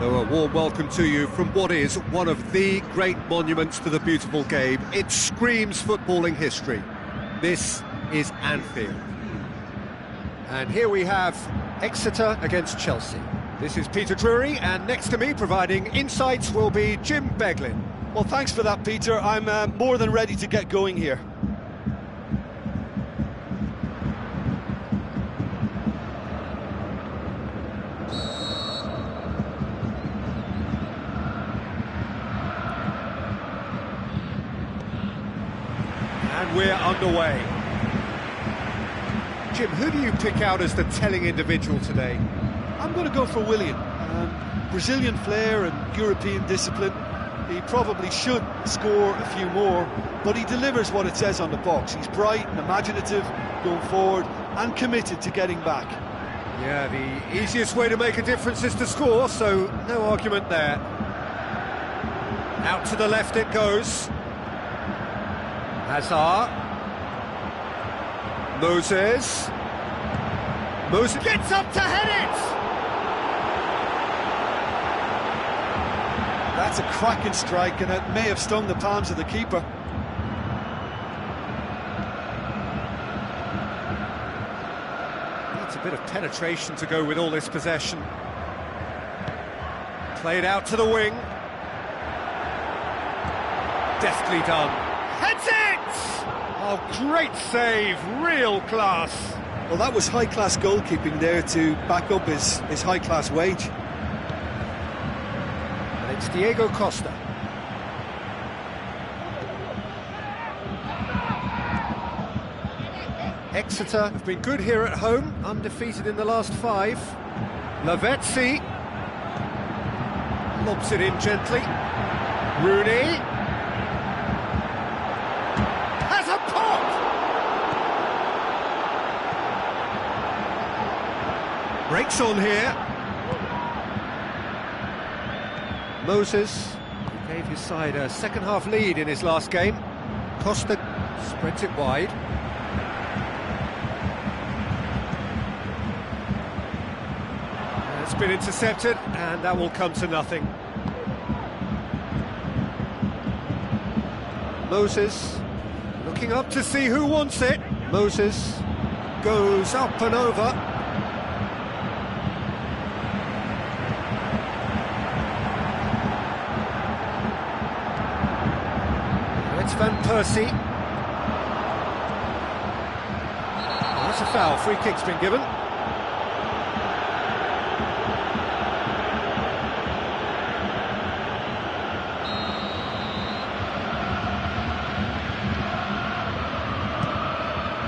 So a warm welcome to you from what is one of the great monuments to the beautiful game. It screams footballing history. This is Anfield. And here we have Exeter against Chelsea. This is Peter Drury, and next to me providing insights will be Jim Beglin. Well, thanks for that, Peter. I'm more than ready to get going here. And we're underway. Jim, who do you pick out as the telling individual today? I'm going to go for Willian. Brazilian flair and European discipline. He probably should score a few more, but he delivers what it says on the box. He's bright and imaginative, going forward, and committed to getting back. Yeah, the easiest way to make a difference is to score, so no argument there. Out to the left it goes. Hazard. Moses gets up to head it! That's a cracking strike, and it may have stung the palms of the keeper. Needs a bit of penetration to go with all this possession. Played out to the wing. Deftly done. Heads it! Oh, great save, real class. Well, that was high-class goalkeeping there to back up his high-class wage. And it's Diego Costa. Exeter have been good here at home, undefeated in the last 5. Lavezzi lobs it in gently. Rooney has a pop! Breaks on here. Moses gave his side a second-half lead in his last game. Costa spreads it wide. It's been intercepted, and that will come to nothing. Moses looking up to see who wants it. Moses goes up and over. It's Van Persie. That's a foul. Free kick's been given.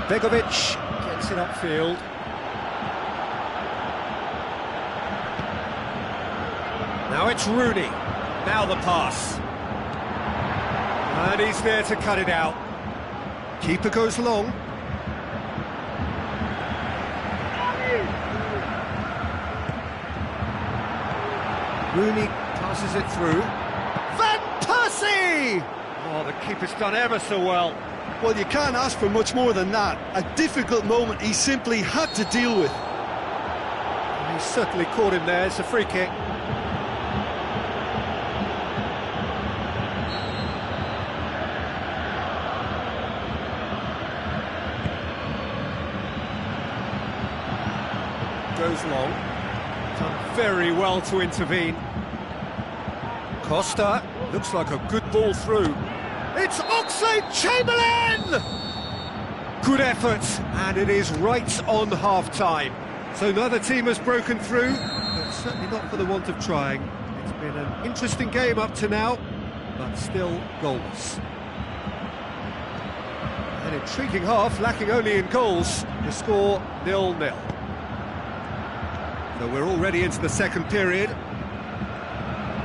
Begovic gets it upfield. Now it's Rooney. Now the pass. And he's there to cut it out. Keeper goes long. Rooney passes it through. Van Persie! Oh, the keeper's done ever so well. Well, you can't ask for much more than that. A difficult moment he simply had to deal with. He's certainly caught him there. It's a free kick. Goes long. Done very well to intervene. Costa looks like a good ball through. It's Oxlade-Chamberlain! Good effort, and it is right on half-time. So neither team has broken through, but certainly not for the want of trying. It's been an interesting game up to now, but still goalless. An intriguing half, lacking only in goals. The score 0-0. So we're already into the second period.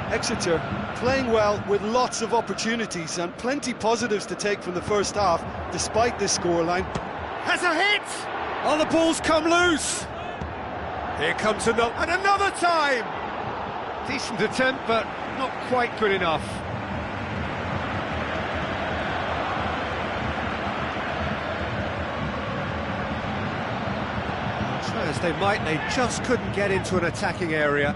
Exeter playing well with lots of opportunities and plenty positives to take from the first half, despite this scoreline. Has a hit! Oh, the ball's come loose! Here comes another time! Decent attempt, but not quite good enough. Try as they might, they just couldn't get into an attacking area.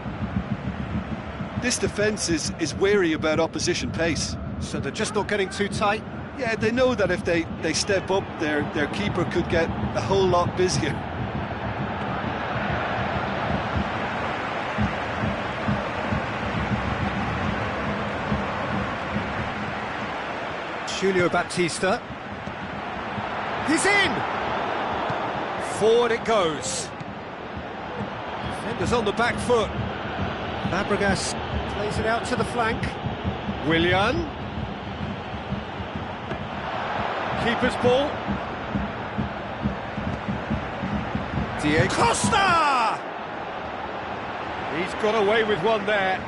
This defence is wary about opposition pace. So they're just not getting too tight. Yeah, they know that if they step up, their keeper could get a whole lot busier. Julio Baptista. He's in! Forward it goes. Defenders on the back foot. Fabregas plays it out to the flank. Willian. Keeper's ball. Diego Costa! He's got away with one there.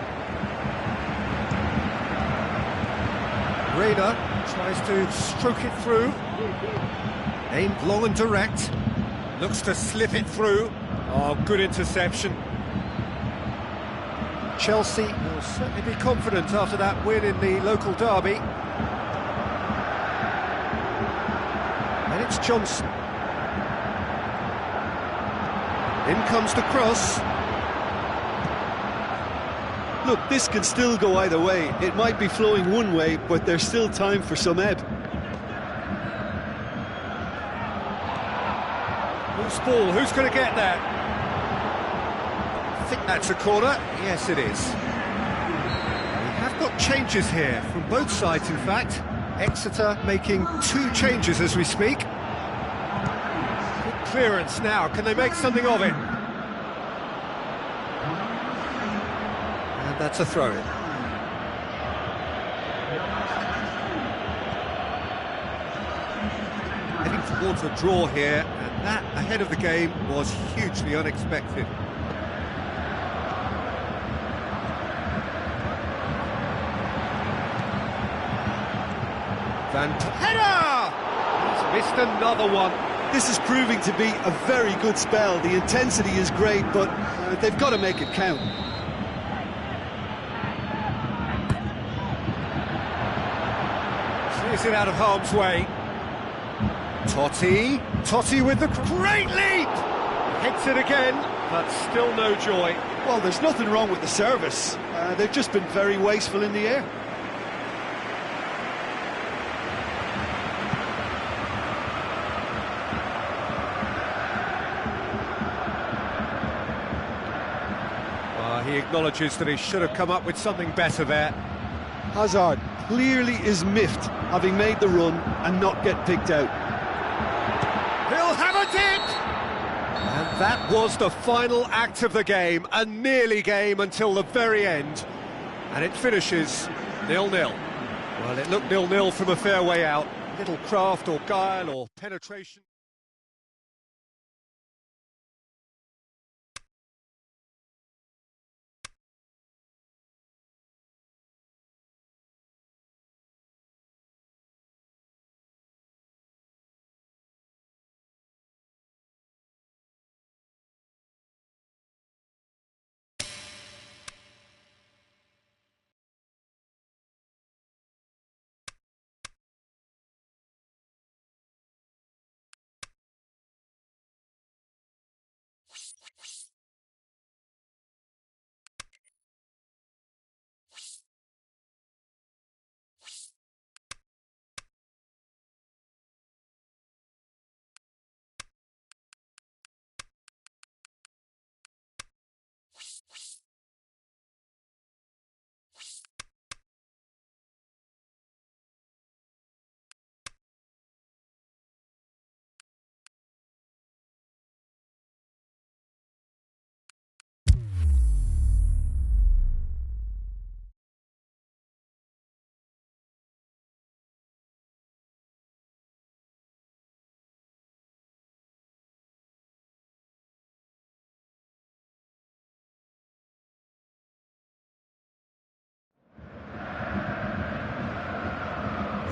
Reina tries to stroke it through. Aimed long and direct. Looks to slip it through. Oh, good interception. Chelsea will certainly be confident after that win in the local derby. And it's Johnson. In comes the cross. Look, this can still go either way. It might be flowing one way, but there's still time for some ebb. Loose ball, who's going to get that? I think that's a corner. Yes, it is. We have got changes here, from both sides, in fact. Exeter making 2 changes as we speak. Good clearance now, can they make something of it? And that's a throw-in. Heading towards a draw here, and that, ahead of the game, was hugely unexpected. Header! He's missed another one. This is proving to be a very good spell. The intensity is great, but they've got to make it count. Clears it out of harm's way. Totti with the great leap! Hits it again, but still no joy. Well, there's nothing wrong with the service. They've just been very wasteful in the air. He acknowledges that he should have come up with something better there. Hazard clearly is miffed, having made the run and not get picked out. He'll have a dip! And that was the final act of the game, a nearly game until the very end. And it finishes 0-0. Well, it looked 0-0 from a fair way out. Little craft or guile or penetration.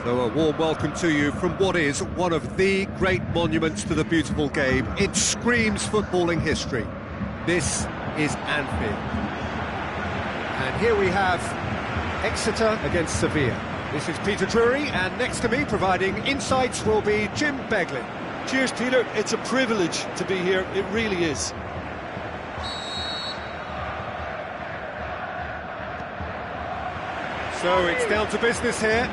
So a warm welcome to you from what is one of the great monuments to the beautiful game. It screams footballing history. This is Anfield. And here we have Exeter against Sevilla. This is Peter Drury, and next to me providing insights will be Jim Begley. Cheers, Peter. It's a privilege to be here. It really is. So it's down to business here.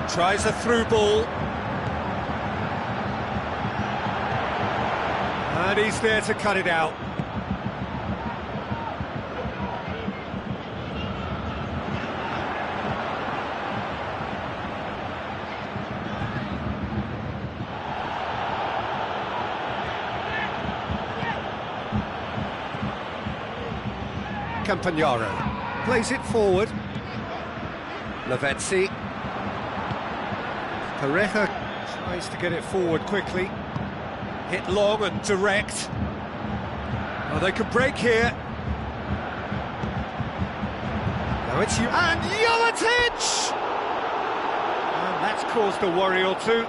Tries a through ball. And he's there to cut it out. Campagnaro plays it forward. Lavezzi. Pareja tries to get it forward quickly. Hit long and direct. Oh, they could break here. Now it's you and Jovetic! And that's caused a worry or two.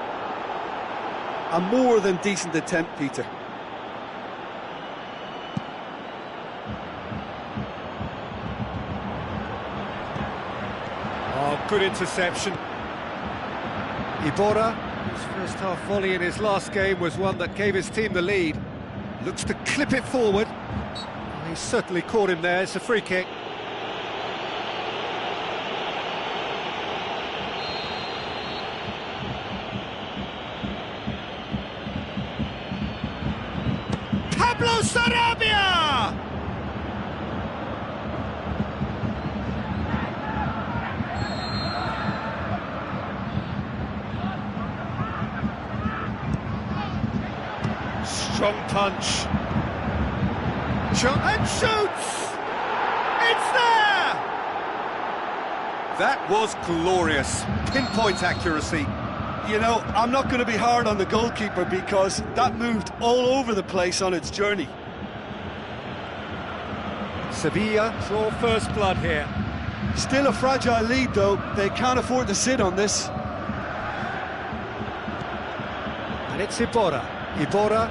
A more than decent attempt, Peter. Oh, good interception. Iborra, whose first half volley in his last game was one that gave his team the lead, looks to clip it forward. He certainly caught him there. It's a free kick. Pablo Sarabia! Strong punch. And shoots! It's there! That was glorious. Pinpoint accuracy. You know, I'm not going to be hard on the goalkeeper because that moved all over the place on its journey. Sevilla draw first blood here. Still a fragile lead, though. They can't afford to sit on this. And it's Iborra. Iborra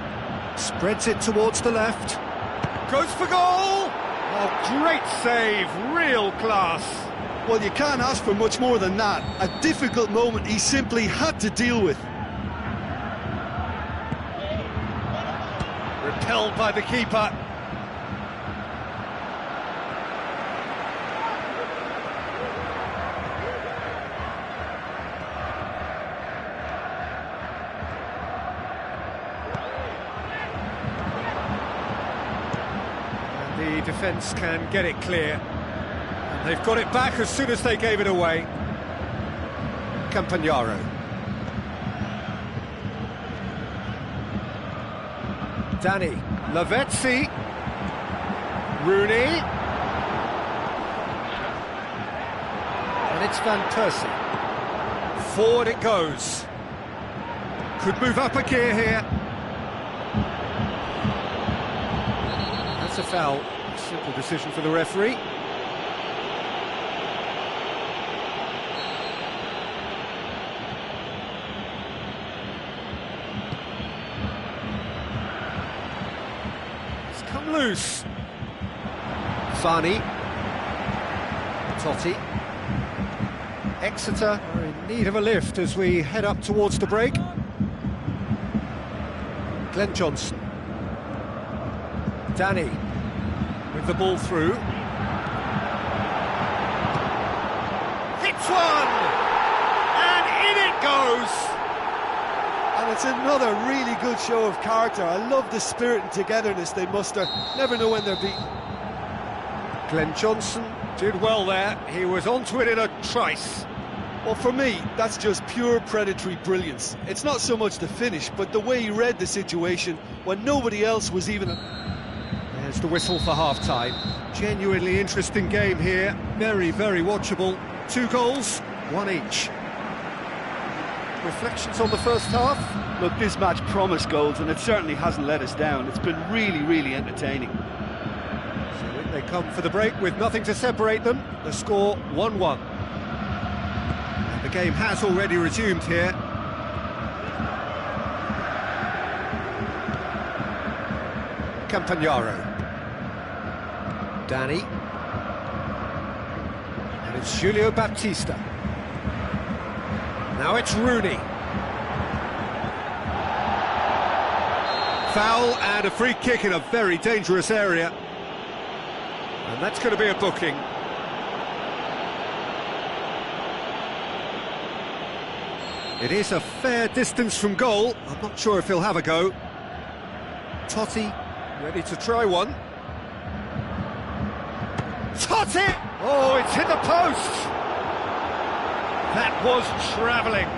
spreads it towards the left. Goes for goal! Oh, great save, real class. Well, you can't ask for much more than that. A difficult moment he simply had to deal with. Repelled by the keeper. The defence can get it clear. And they've got it back as soon as they gave it away. Campagnaro. Danny. Lavezzi. Rooney. And it's Van Persie. Forward it goes. Could move up a gear here. That's a foul. Simple decision for the referee. It's come loose. Fani. Totti. Exeter are in need of a lift as we head up towards the break. Glenn Johnson. Danny. With the ball through. Hits one! And in it goes! And it's another really good show of character. I love the spirit and togetherness they muster. Never know when they're beaten. Glenn Johnson did well there. He was onto it in a trice. Well, for me, that's just pure predatory brilliance. It's not so much the finish, but the way he read the situation when nobody else was even... There's the whistle for half-time. Genuinely interesting game here. Very, very watchable. 2 goals, 1 each. Reflections on the first half? Look, this match promised goals, and it certainly hasn't let us down. It's been really, really entertaining. So in they come for the break with nothing to separate them. The score 1-1. And the game has already resumed here. Campagnaro. Danny. And it's Julio Baptista. Now it's Rooney. foul and a free kick in a very dangerous area. And that's going to be a booking. It is a fair distance from goal. I'm not sure if he'll have a go. Totti, ready to try one. Totti! Oh, it's hit the post! That was travelling.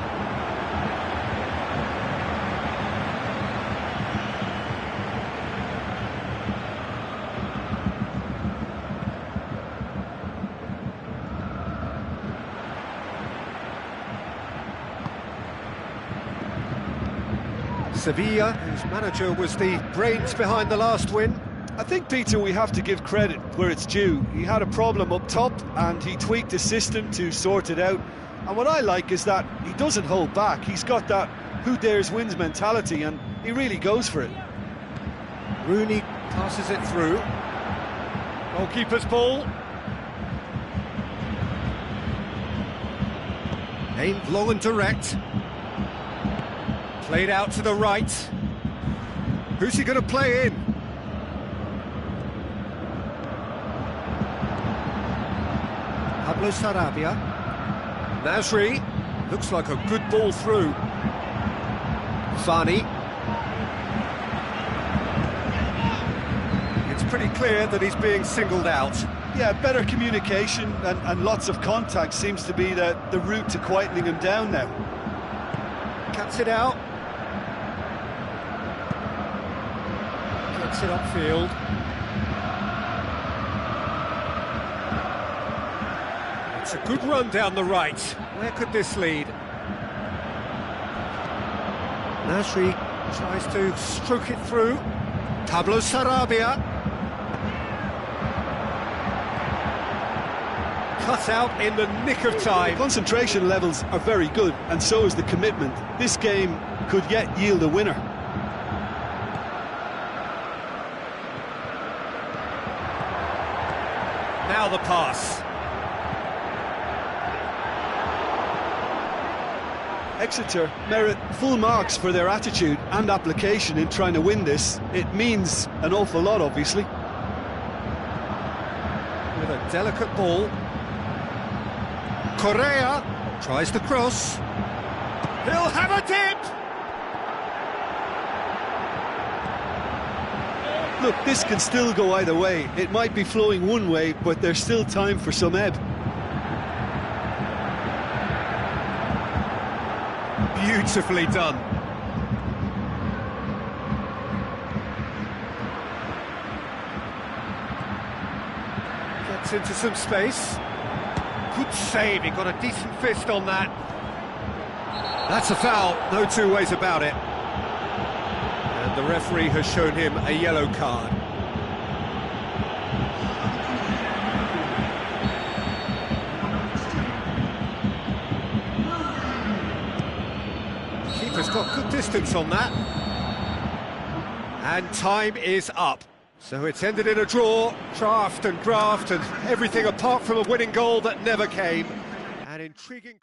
Sevilla, whose manager was the brains behind the last win. I think, Peter, we have to give credit where it's due. He had a problem up top and he tweaked his system to sort it out. And what I like is that he doesn't hold back. He's got that who dares wins mentality and he really goes for it. Rooney passes it through. Goalkeeper's ball. Aimed long and direct. Played out to the right. Who's he going to play in? Pablo Sarabia. Nasri. Looks like a good ball through. Fani. It's pretty clear that he's being singled out. Yeah, better communication and lots of contact seems to be the route to quietening him down now. Cuts it out. Gets it upfield. It's a good run down the right. Where could this lead? Nasri tries to stroke it through. Pablo Sarabia. Cut out in the nick of time. Concentration levels are very good, and so is the commitment. This game could yet yield a winner. Now the pass. Exeter merit full marks for their attitude and application in trying to win this. It means an awful lot, obviously. With a delicate ball. Correa tries the cross. He'll have a dip! Look, this can still go either way. It might be flowing one way, but there's still time for some ebb. Beautifully done. Gets into some space. Good save, he got a decent fist on that. That's a foul, no two ways about it. And the referee has shown him a yellow card. Keeper's got good distance on that. And time is up. So it's ended in a draw, draft and graft and everything apart from a winning goal that never came. An intriguing...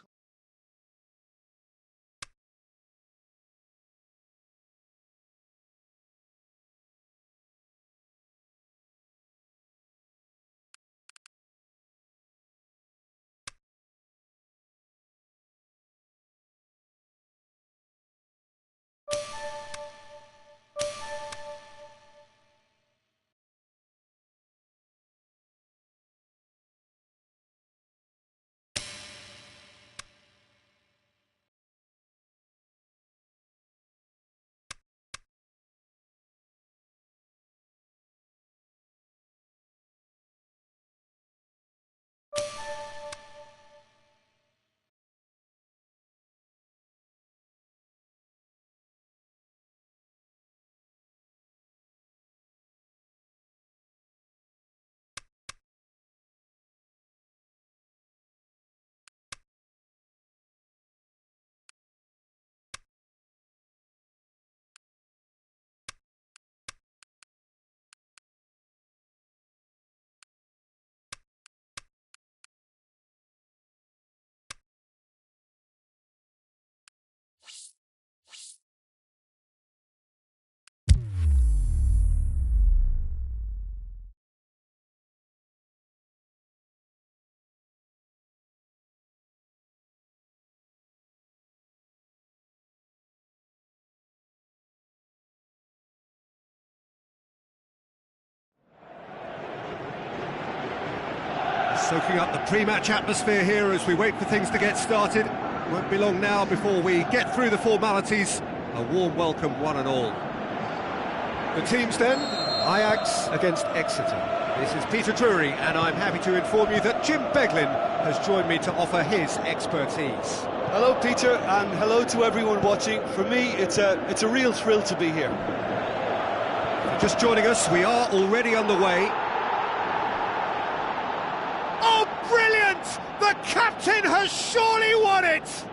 Soaking up the pre-match atmosphere here as we wait for things to get started. Won't be long now before we get through the formalities. A warm welcome, one and all. The teams then, Ajax against Exeter. This is Peter Drury, and I'm happy to inform you that Jim Beglin has joined me to offer his expertise. Hello, Peter, and hello to everyone watching. For me, it's a real thrill to be here. Just joining us, we are already underway. Oh, brilliant! The captain has surely won it!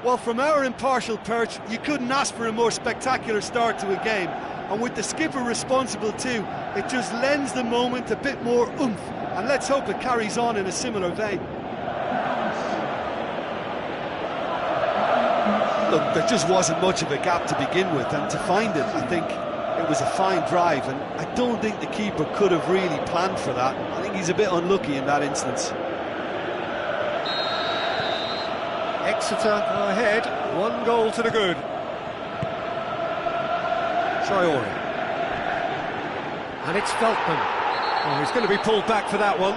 Well, from our impartial perch, you couldn't ask for a more spectacular start to a game. And with the skipper responsible too, it just lends the moment a bit more oomph. And let's hope it carries on in a similar vein. Look, there just wasn't much of a gap to begin with, and to find it, I think it was a fine drive, and I don't think the keeper could have really planned for that. I think he's a bit unlucky in that instance. Exeter go ahead, 1 goal to the good. Traore. And it's Veltman. Oh, he's going to be pulled back for that one.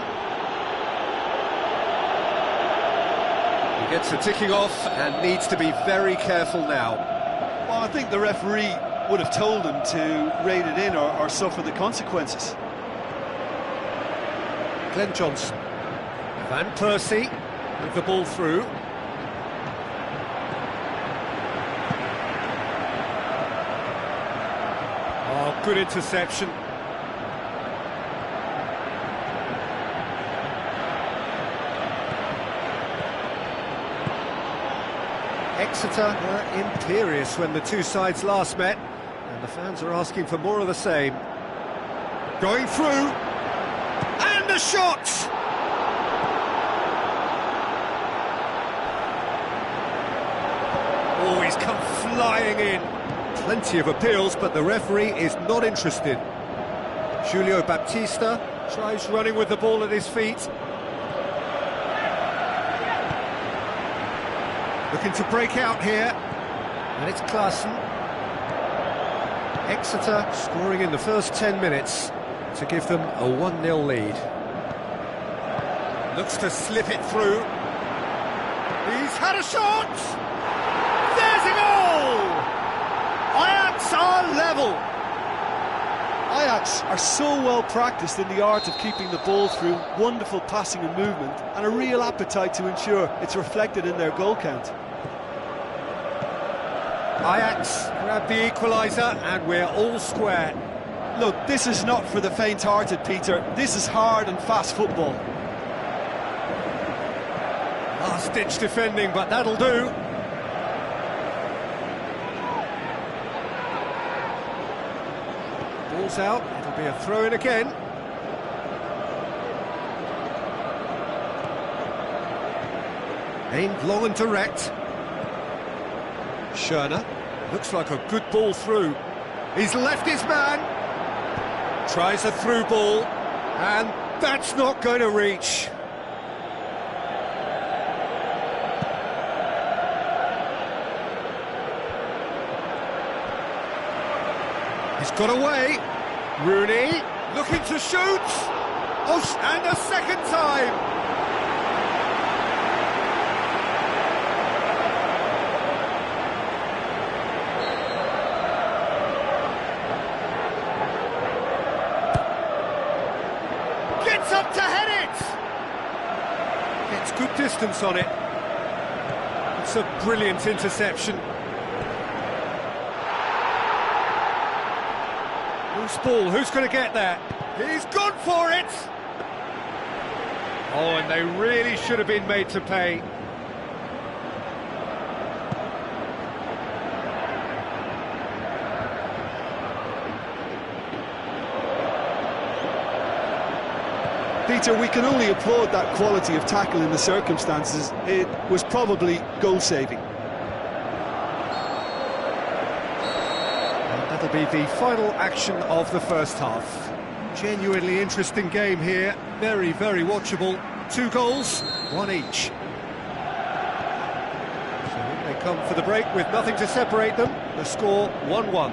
He gets the ticking off and needs to be very careful now. Well, I think the referee would have told him to rein it in or suffer the consequences. Glenn Johnson. Van Persie with the ball through. Oh, good interception. Exeter were imperious when the two sides last met, and the fans are asking for more of the same. Going through, and the shot! Oh, he's come flying in. Plenty of appeals, but the referee is not interested. Julio Baptista tries running with the ball at his feet. Looking to break out here, and it's Klaassen. Exeter scoring in the first 10 minutes to give them a 1-0 lead. Looks to slip it through. He's had a shot! There's a goal! Ajax are level! Ajax are so well practiced in the art of keeping the ball through, wonderful passing and movement, and a real appetite to ensure it's reflected in their goal count. Ajax grab the equaliser, and we're all square. Look, this is not for the faint-hearted, Peter. This is hard and fast football. Last-ditch defending, but that'll do. Ball's out, it'll be a throw-in again. Aimed long and direct. Schöner, looks like a good ball through. He's left his man. Tries a through ball, and that's not going to reach. He's got away. Rooney looking to shoot. Oh, and a second time. Gets up to head it. Gets good distance on it. It's a brilliant interception. Loose ball, who's going to get that? He's gone for it! Oh, and they really should have been made to pay. Peter, we can only applaud that quality of tackle in the circumstances. It was probably goal-saving. That'll be the final action of the first half. Genuinely interesting game here, very, very watchable. 2 goals, 1 each. So they come for the break with nothing to separate them. The score 1-1.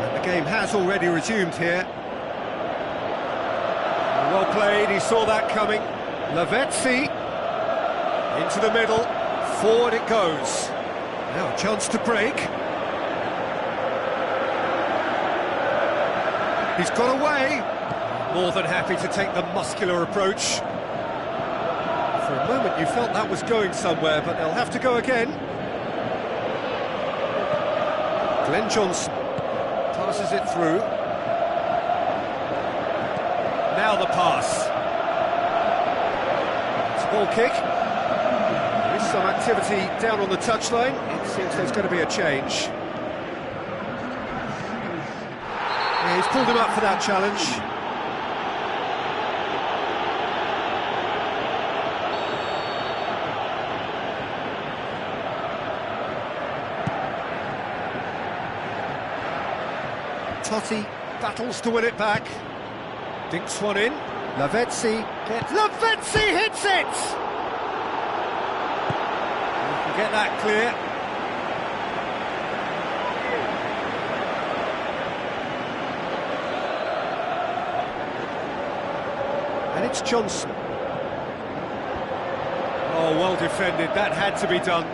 And the game has already resumed here. Well played, he saw that coming. Lavezzi into the middle, forward it goes. Now a chance to break. He's got away. More than happy to take the muscular approach. For a moment you felt that was going somewhere, but they'll have to go again. Glenn Johnson passes it through. Now the pass. It's a ball kick. There is some activity down on the touchline. It seems there's going to be a change. Yeah, he's pulled him up for that challenge. Totti battles to win it back. Dinks one in. Lavezzi hits it! You can get that clear. And it's Johnson. Oh, well defended. That had to be done.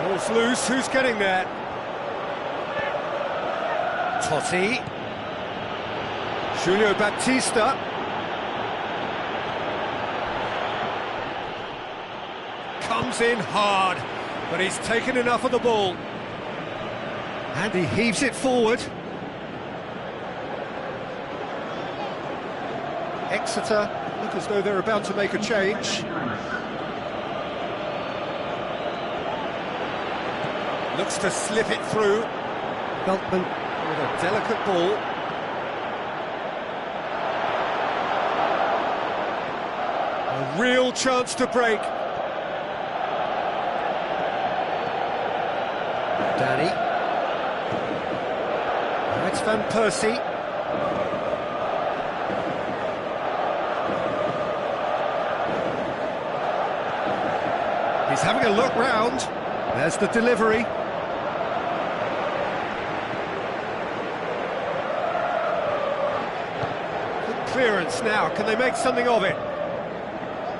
Ball's loose. Who's getting there? Totti. Julio Baptista. Comes in hard, but he's taken enough of the ball. And he heaves it forward. Exeter look as though they're about to make a change. Looks to slip it through. Beltman with a delicate ball. A real chance to break. Danny. That's Van Persie. He's having a look round. There's the delivery. Good clearance now. Can they make something of it?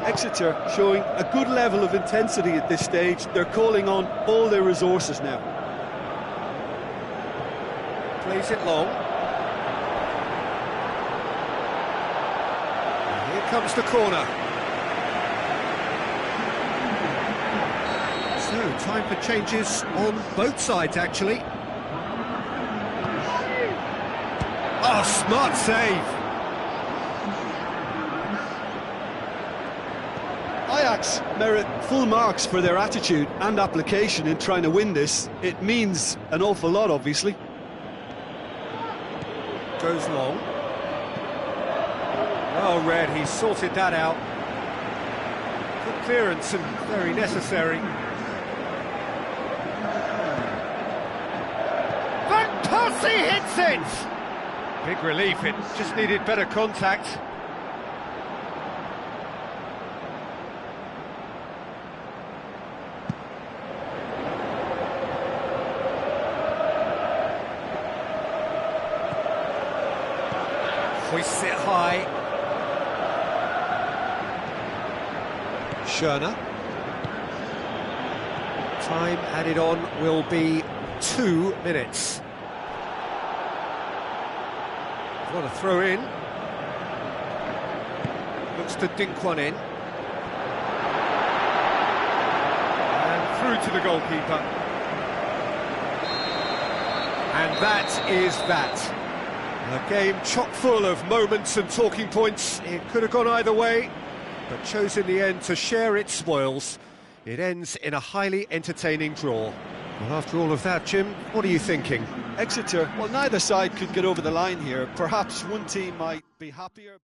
Exeter showing a good level of intensity at this stage. They're calling on all their resources now. Plays it long. Here comes the corner. So, time for changes on both sides, actually. Oh, smart save. Ajax merit full marks for their attitude and application in trying to win this. It means an awful lot, obviously. Goes long. Well read, he sorted that out. Good clearance and very necessary. Van Persie hits it! Big relief, it just needed better contact. Hoists it high. Schöner. Time added on will be 2 minutes. What a throw in. Looks to dink one in. And through to the goalkeeper. And that is that. A game chock full of moments and talking points. It could have gone either way, but chose in the end to share its spoils. It ends in a highly entertaining draw. Well, after all of that, Jim, what are you thinking? Exeter, well, neither side could get over the line here. Perhaps one team might be happier.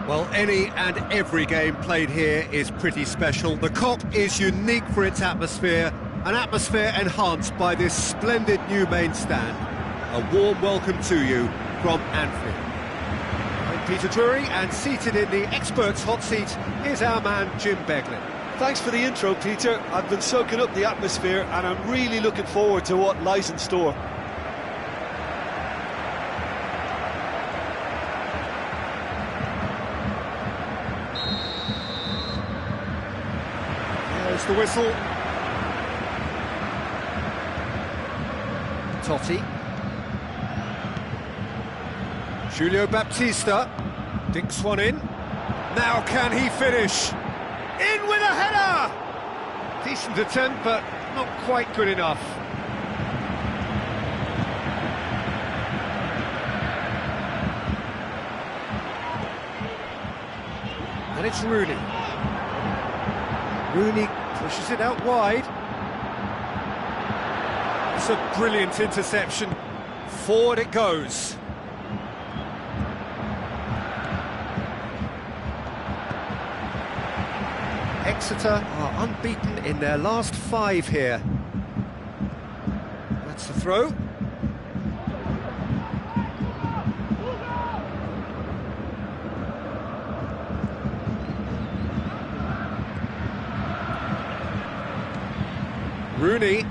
Well, any and every game played here is pretty special. The Kop is unique for its atmosphere, an atmosphere enhanced by this splendid new main stand. A warm welcome to you from Anfield. I'm Peter Drury, and seated in the experts' hot seat is our man Jim Beglin. Thanks for the intro, Peter. I've been soaking up the atmosphere and I'm really looking forward to what lies in store. There's the whistle. Totti. Julio Baptista dinks one in. Now can he finish? In with a header! Decent attempt, but not quite good enough. And it's Rooney. Rooney pushes it out wide. It's a brilliant interception. Forward it goes. Exeter are unbeaten in their last 5 here. That's the throw. Rooney.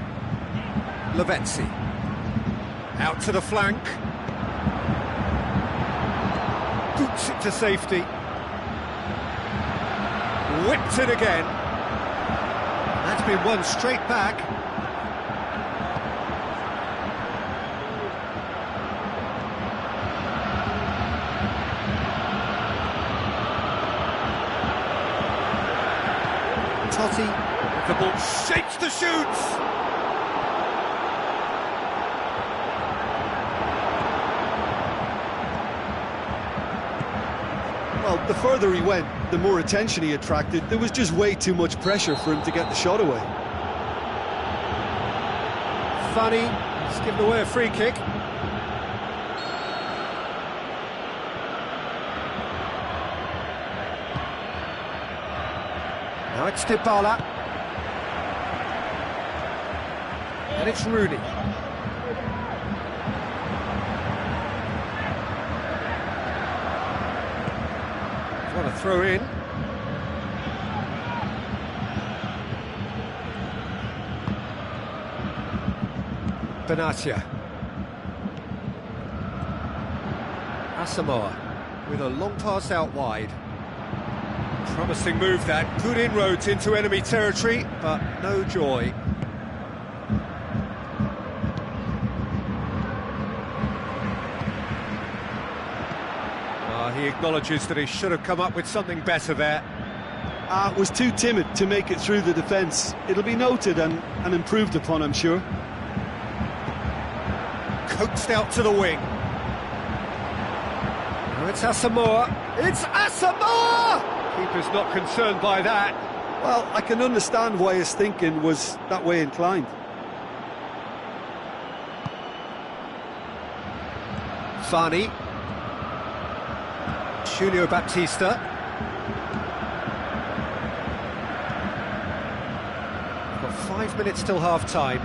Lavezzi. Out to the flank. Boots it to safety. Whipped it again. That's been won straight back. Totti, the ball shapes the shoots. Well, the further he went, the more attention he attracted. There was just way too much pressure for him to get the shot away. Funny, he's given away a free kick. Now it's Dybala. And it's Rooney. What a throw in. Benatia. Asamoah with a long pass out wide. Promising move that. Good inroads into enemy territory, but no joy. He acknowledges that he should have come up with something better there. Was too timid to make it through the defence. It'll be noted and improved upon, I'm sure. Coaxed out to the wing. Now it's Asamoah. It's Asamoah! Keeper's not concerned by that. Well, I can understand why his thinking was that way inclined. Fani. Julio Baptista. We've got 5 minutes till half-time.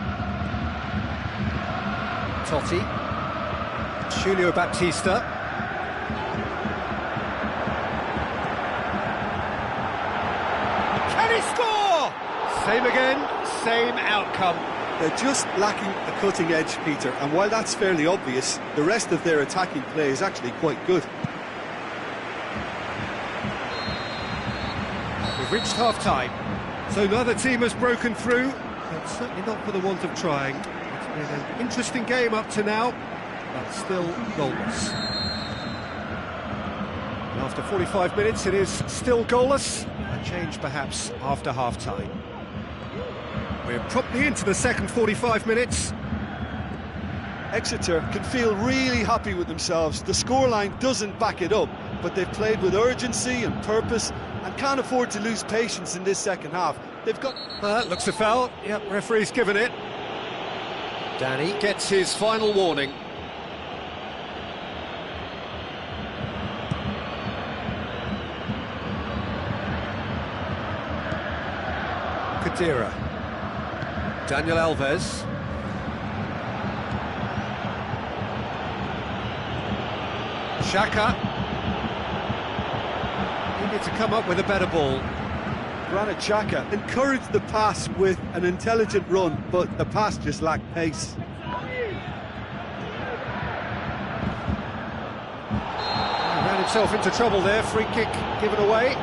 Totti. Julio Baptista. Can he score? Same again, same outcome. They're just lacking a cutting edge, Peter, and while that's fairly obvious, the rest of their attacking play is actually quite good. We've reached half-time, so neither team has broken through, but certainly not for the want of trying. It's been an interesting game up to now, but still goalless. And after 45 minutes, it is still goalless. A change perhaps after half-time. We're promptly into the second 45 minutes. Exeter can feel really happy with themselves. The scoreline doesn't back it up, but they've played with urgency and purpose and can't afford to lose patience in this second half. They've got... That looks a foul. Yep, referee's given it. Danny gets his final warning. Khedira. Daniel Alves. Xhaka. Needed to come up with a better ball. Granit Xhaka encouraged the pass with an intelligent run, but the pass just lacked pace. He ran himself into trouble there, free kick given away.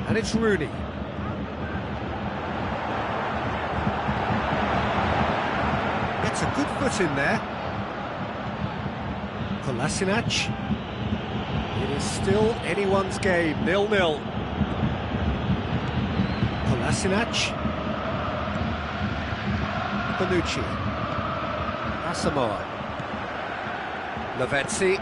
And it's Rooney. Gets a good foot in there. Kolasinac. It is still anyone's game, 0-0. Kolasinac. Bonucci. Asamoah. Lavezzi.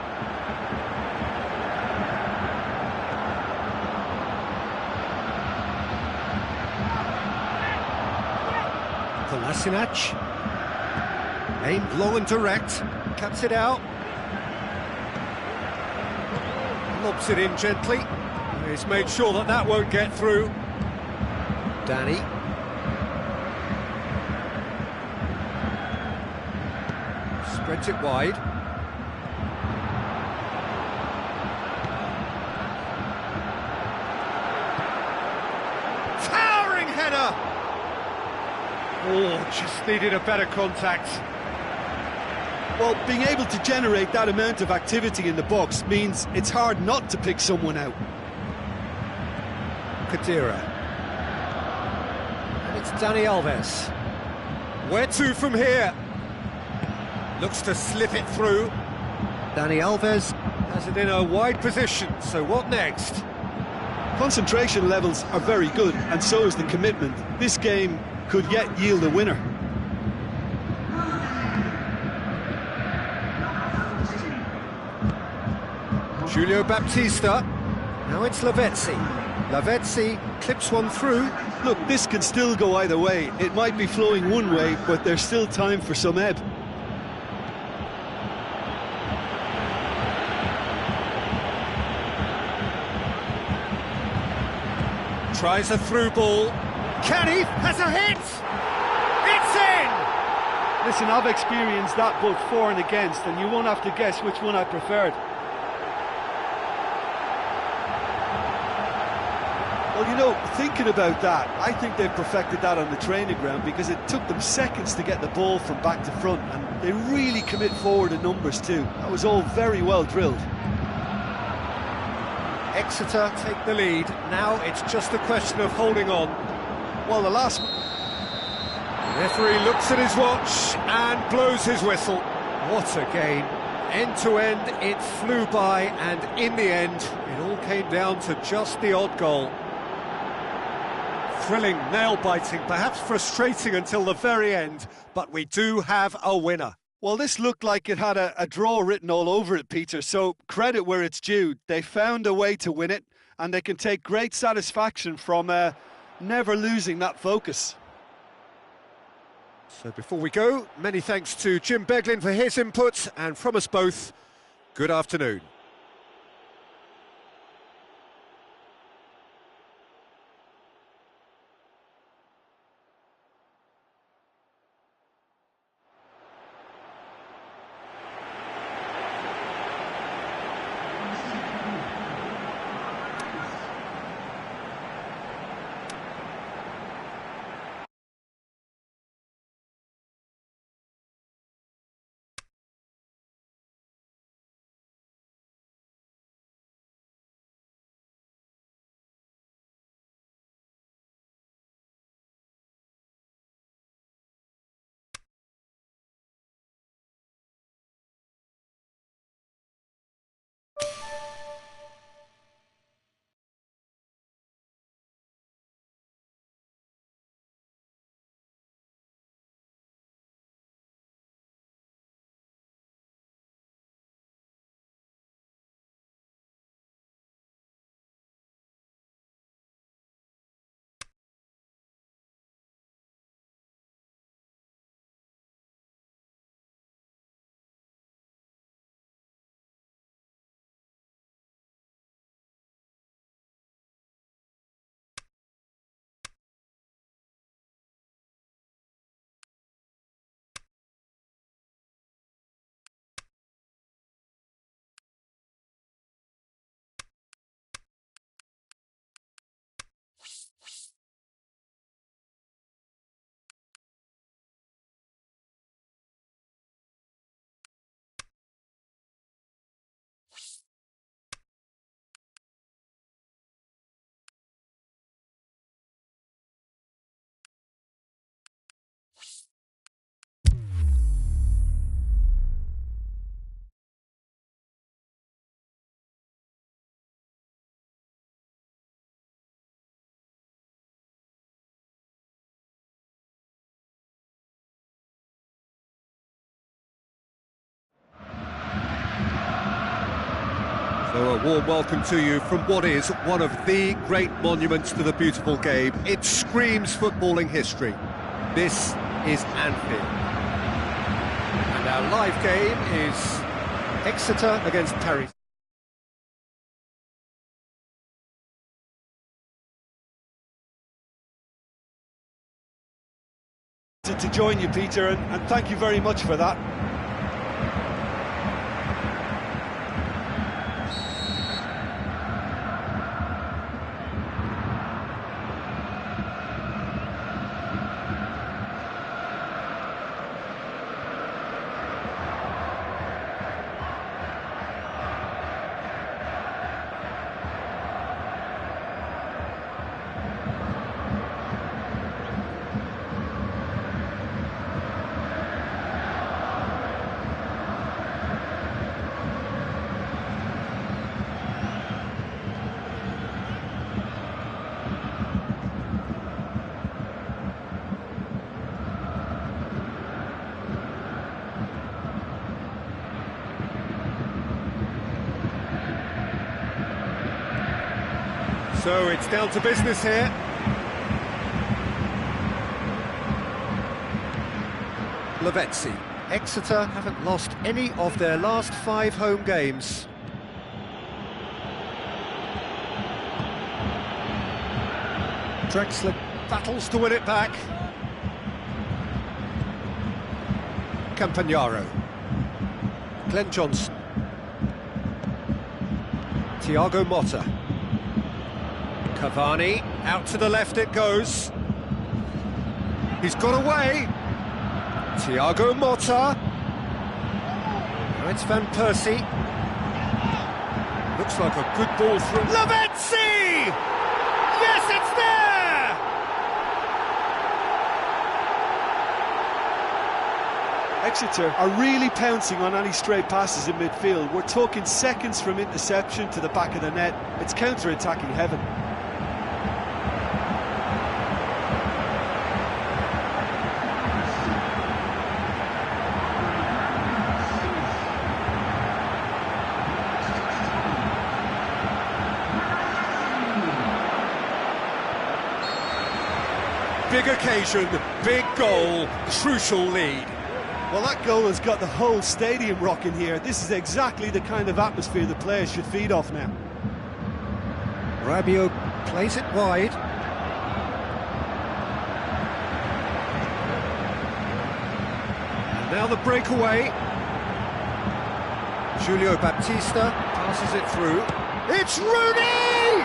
Kolasinac, aimed long and direct, cuts it out, lobs it in gently. He's made sure that that won't get through. Danny. Spreads it wide. Towering header! Oh, just needed a better contact. Well, being able to generate that amount of activity in the box means it's hard not to pick someone out. Khedira. And it's Dani Alves. Where to from here? Looks to slip it through. Dani Alves has it in a wide position, so what next? Concentration levels are very good, and so is the commitment. This game could yet yield a winner. Giulio Baptista. Now it's Lavezzi. Lavezzi clips one through. Look, this can still go either way. It might be flowing one way, but there's still time for some ebb. Tries a through ball. Can he? Has a hit! It's in! Listen, I've experienced that both for and against, and you won't have to guess which one I preferred. Well, you know, thinking about that, I think they've perfected that on the training ground because it took them seconds to get the ball from back to front, and they really commit forward in numbers too. That was all very well drilled. Exeter take the lead. Now it's just a question of holding on. Well, the last... The referee looks at his watch and blows his whistle. What a game. End to end, it flew by, and in the end, it all came down to just the odd goal. Thrilling, nail-biting, perhaps frustrating until the very end, but we do have a winner. Well, this looked like it had a draw written all over it, Peter, so credit where it's due. They found a way to win it, and they can take great satisfaction from never losing that focus. So before we go, many thanks to Jim Beglin for his input, and from us both, good afternoon. So a warm welcome to you from what is one of the great monuments to the beautiful game. It screams footballing history. This is Anfield. And our live game is Exeter against Perry. To join you, Peter, and thank you very much for that. So it's down to business here. Lavezzi. Exeter haven't lost any of their last 5 home games. Drexler battles to win it back. Campagnaro. Glenn Johnson. Thiago Motta. Cavani, out to the left it goes. He's got away. Thiago Motta. Now it's Van Persie. Looks like a good ball from Lavezzi! Yes, it's there! Exeter are really pouncing on any stray passes in midfield. We're talking seconds from interception to the back of the net. It's counter-attacking heaven. Big occasion, big goal, crucial lead. Well, that goal has got the whole stadium rocking here. This is exactly the kind of atmosphere the players should feed off now. Rabiot plays it wide. And now the breakaway. Julio Baptista passes it through. It's Rooney!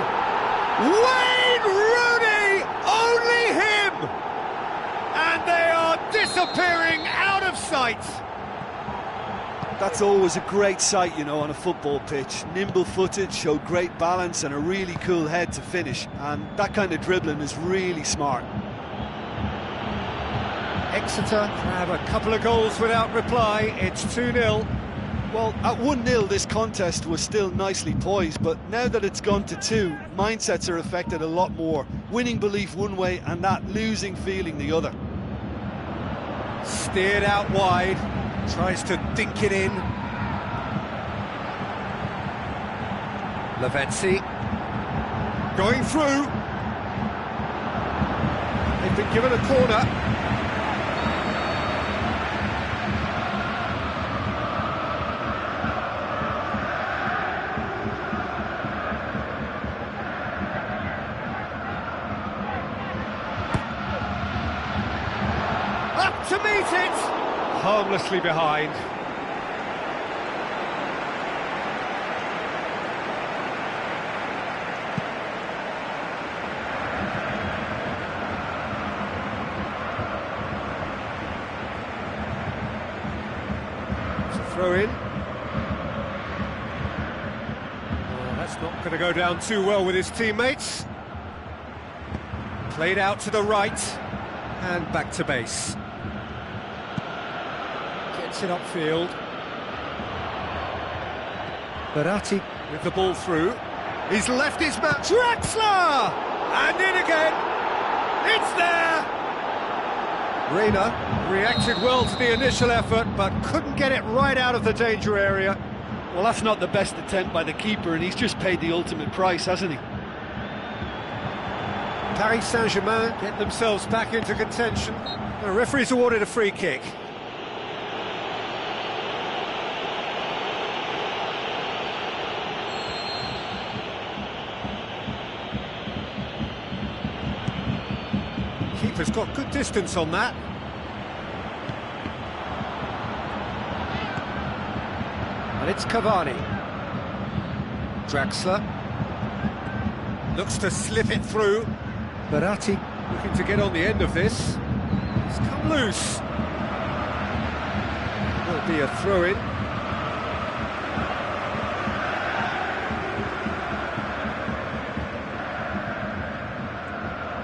Wayne Rooney! Only him! And they are disappearing out of sight. That's always a great sight, you know, on a football pitch. Nimble-footed, showed great balance and a really cool head to finish. And that kind of dribbling is really smart. Exeter have a couple of goals without reply. It's 2-0. Well, at 1-0 this contest was still nicely poised, but now that it's gone to 2, mindsets are affected a lot more. Winning belief one way and that losing feeling the other. Steered out wide, tries to dink it in. Lavezzi going through. They've been given a corner. To meet it, harmlessly behind. It's a throw in. That's not going to go down too well with his teammates. Played out to the right and back to base. It upfield. Berratti with the ball through. He's left his man. Drexler! And in again. It's there! Reina reacted well to the initial effort, but couldn't get it right out of the danger area. Well, that's not the best attempt by the keeper, and he's just paid the ultimate price, hasn't he? Paris Saint-Germain get themselves back into contention. The referee's awarded a free kick. Keeper's got good distance on that. And it's Cavani. Draxler looks to slip it through. Verratti looking to get on the end of this. It's come loose. Will be a throw-in.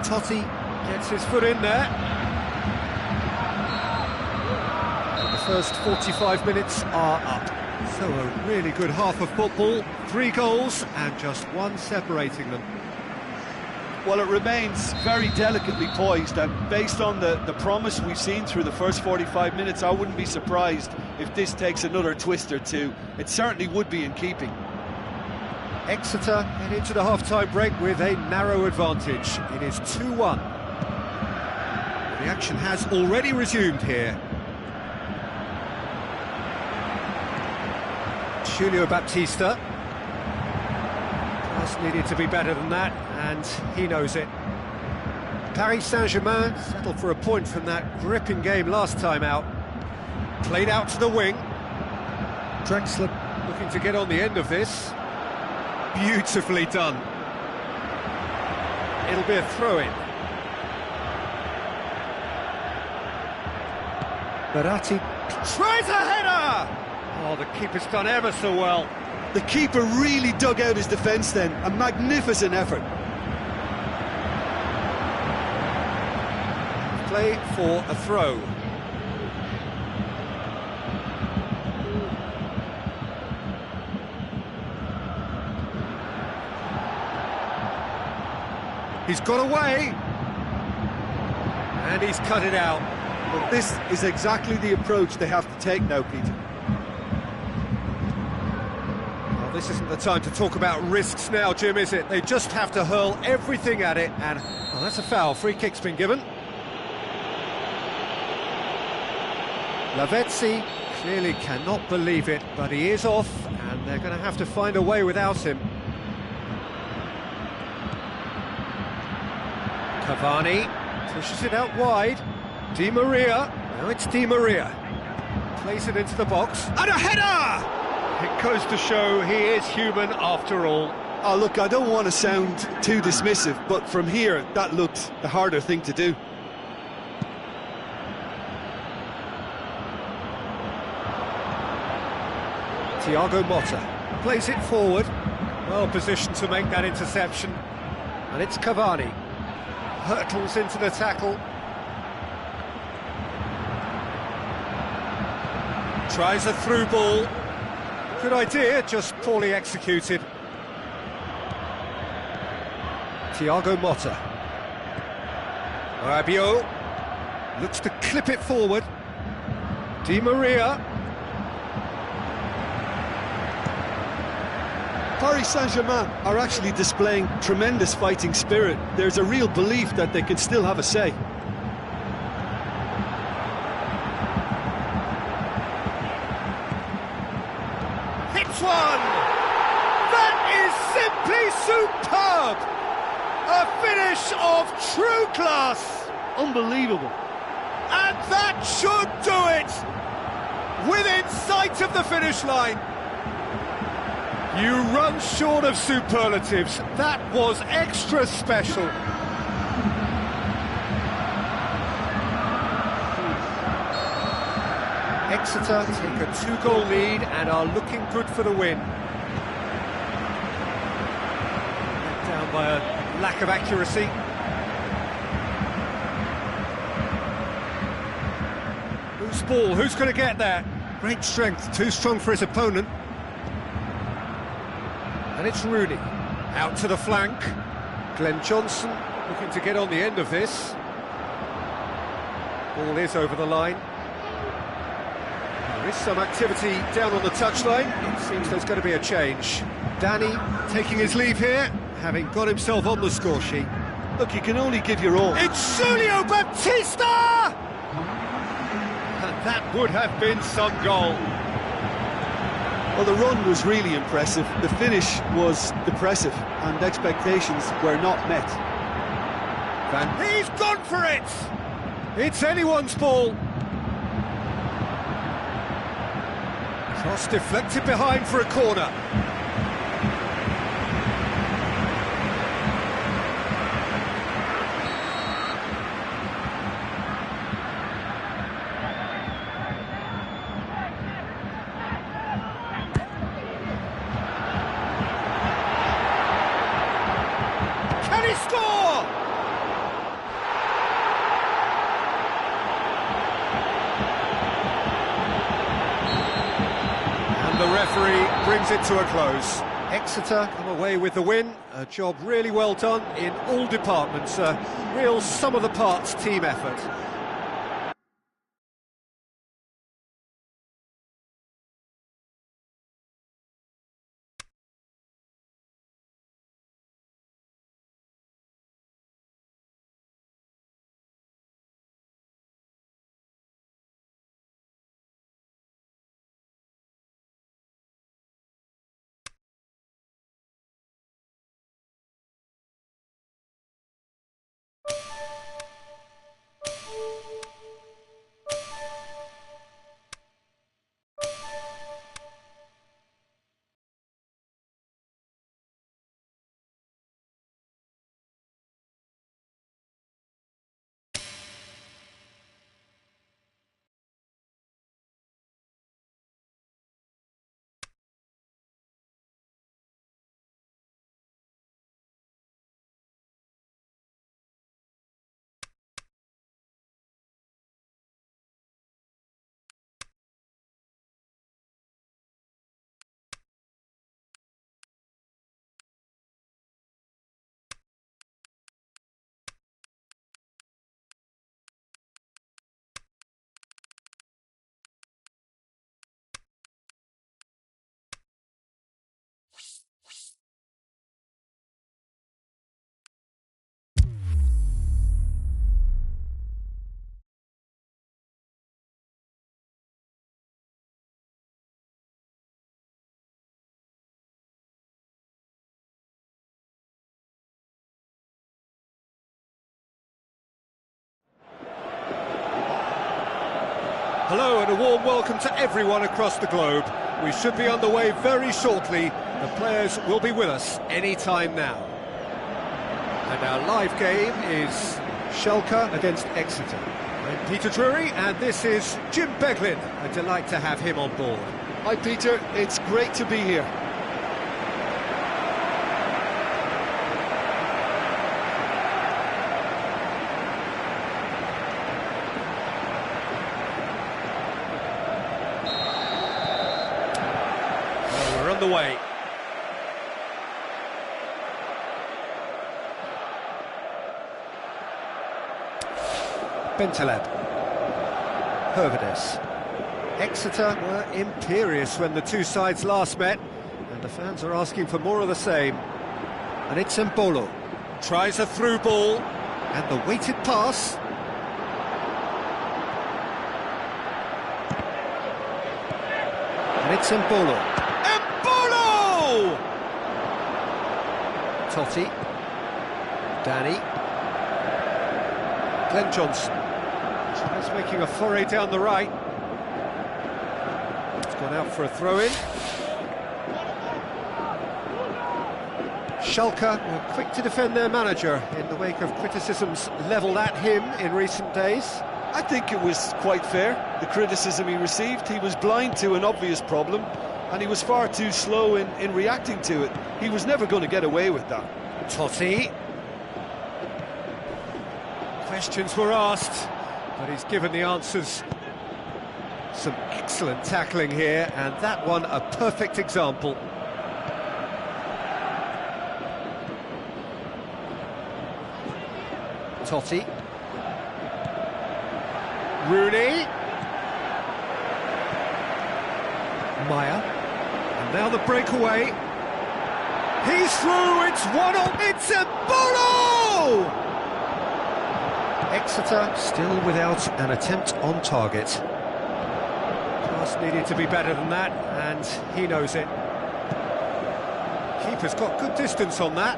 Totti gets his foot in there. And the first 45 minutes are up. So a really good half of football, 3 goals and just one separating them. Well, it remains very delicately poised, and based on the promise we've seen through the first 45 minutes, I wouldn't be surprised if this takes another twist or two. It certainly would be in keeping. Exeter head into the half-time break with a narrow advantage. It is 2-1. The action has already resumed here. Julio Baptista. Pass needed to be better than that, and he knows it. Paris Saint-Germain settled for a point from that gripping game last time out. Played out to the wing. Draxler looking to get on the end of this. Beautifully done. It'll be a throw-in. Verratti tries a header! Oh, the keeper's done ever so well. The keeper really dug out his defence then. A magnificent effort. Play for a throw. He's got away. And he's cut it out. But this is exactly the approach they have to take now, Peter. Well, this isn't the time to talk about risks now, Jim, is it? They just have to hurl everything at it, and well, that's a foul. Free kick's been given. Lavezzi clearly cannot believe it, but he is off, and they're going to have to find a way without him. Cavani pushes it out wide. Di Maria, now it's Di Maria. Plays it into the box, and a header! It goes to show he is human after all. Oh, look, I don't want to sound too dismissive, but from here, that looked the harder thing to do. Thiago Motta plays it forward, well positioned to make that interception, and it's Cavani. Hurtles into the tackle. Tries a through ball. Good idea, just poorly executed. Thiago Motta. Rabiot looks to clip it forward. Di Maria. Paris Saint-Germain are actually displaying tremendous fighting spirit. There's a real belief that they can still have a say. Hits one! That is simply superb! A finish of true class! Unbelievable. And that should do it! Within sight of the finish line. You run short of superlatives. That was extra special. Exeter take a 2-goal lead and are looking good for the win. Let down by a lack of accuracy. Who's ball? Who's going to get there? Great strength, too strong for his opponent. And it's Rooney, out to the flank. Glenn Johnson looking to get on the end of this. Ball is over the line. There There is some activity down on the touchline. It seems there's going to be a change. Danny taking his leave here, having got himself on the score sheet. Look, you can only give your all. It's Julio Baptista! And that would have been some goal. Well, the run was really impressive. The finish was depressive, and expectations were not met. He's gone for it! It's anyone's ball. Cross deflected behind for a corner. Can he score? And the referee brings it to a close. Exeter come away with the win. A job really well done in all departments. A real sum-of-the-parts team effort. Hello and a warm welcome to everyone across the globe. We should be underway very shortly. The players will be with us any time now. And our live game is Schalke against Exeter. I'm Peter Drury and this is Jim Beglin. A delight to have him on board. Hi, Peter. It's great to be here. The way. Bentaleb. Hervedes. Exeter were imperious when the two sides last met, and the fans are asking for more of the same. And it's Mbolo. Tries a through ball, and the weighted pass. And it's Mbolo. Totti, Danny, Glenn Johnson, tries making a foray down the right. It's gone out for a throw-in. Schalke were quick to defend their manager in the wake of criticisms levelled at him in recent days. I think it was quite fair, the criticism he received. He was blind to an obvious problem, and he was far too slow in reacting to it. He was never going to get away with that. Totti. Questions were asked, but he's given the answers. Some excellent tackling here, and that one a perfect example. Totti. Rooney. Meyer. And now the breakaway. He's through, it's 1-0, it's a Bolo! Exeter still without an attempt on target. Pass needed to be better than that, and he knows it. Keeper's got good distance on that.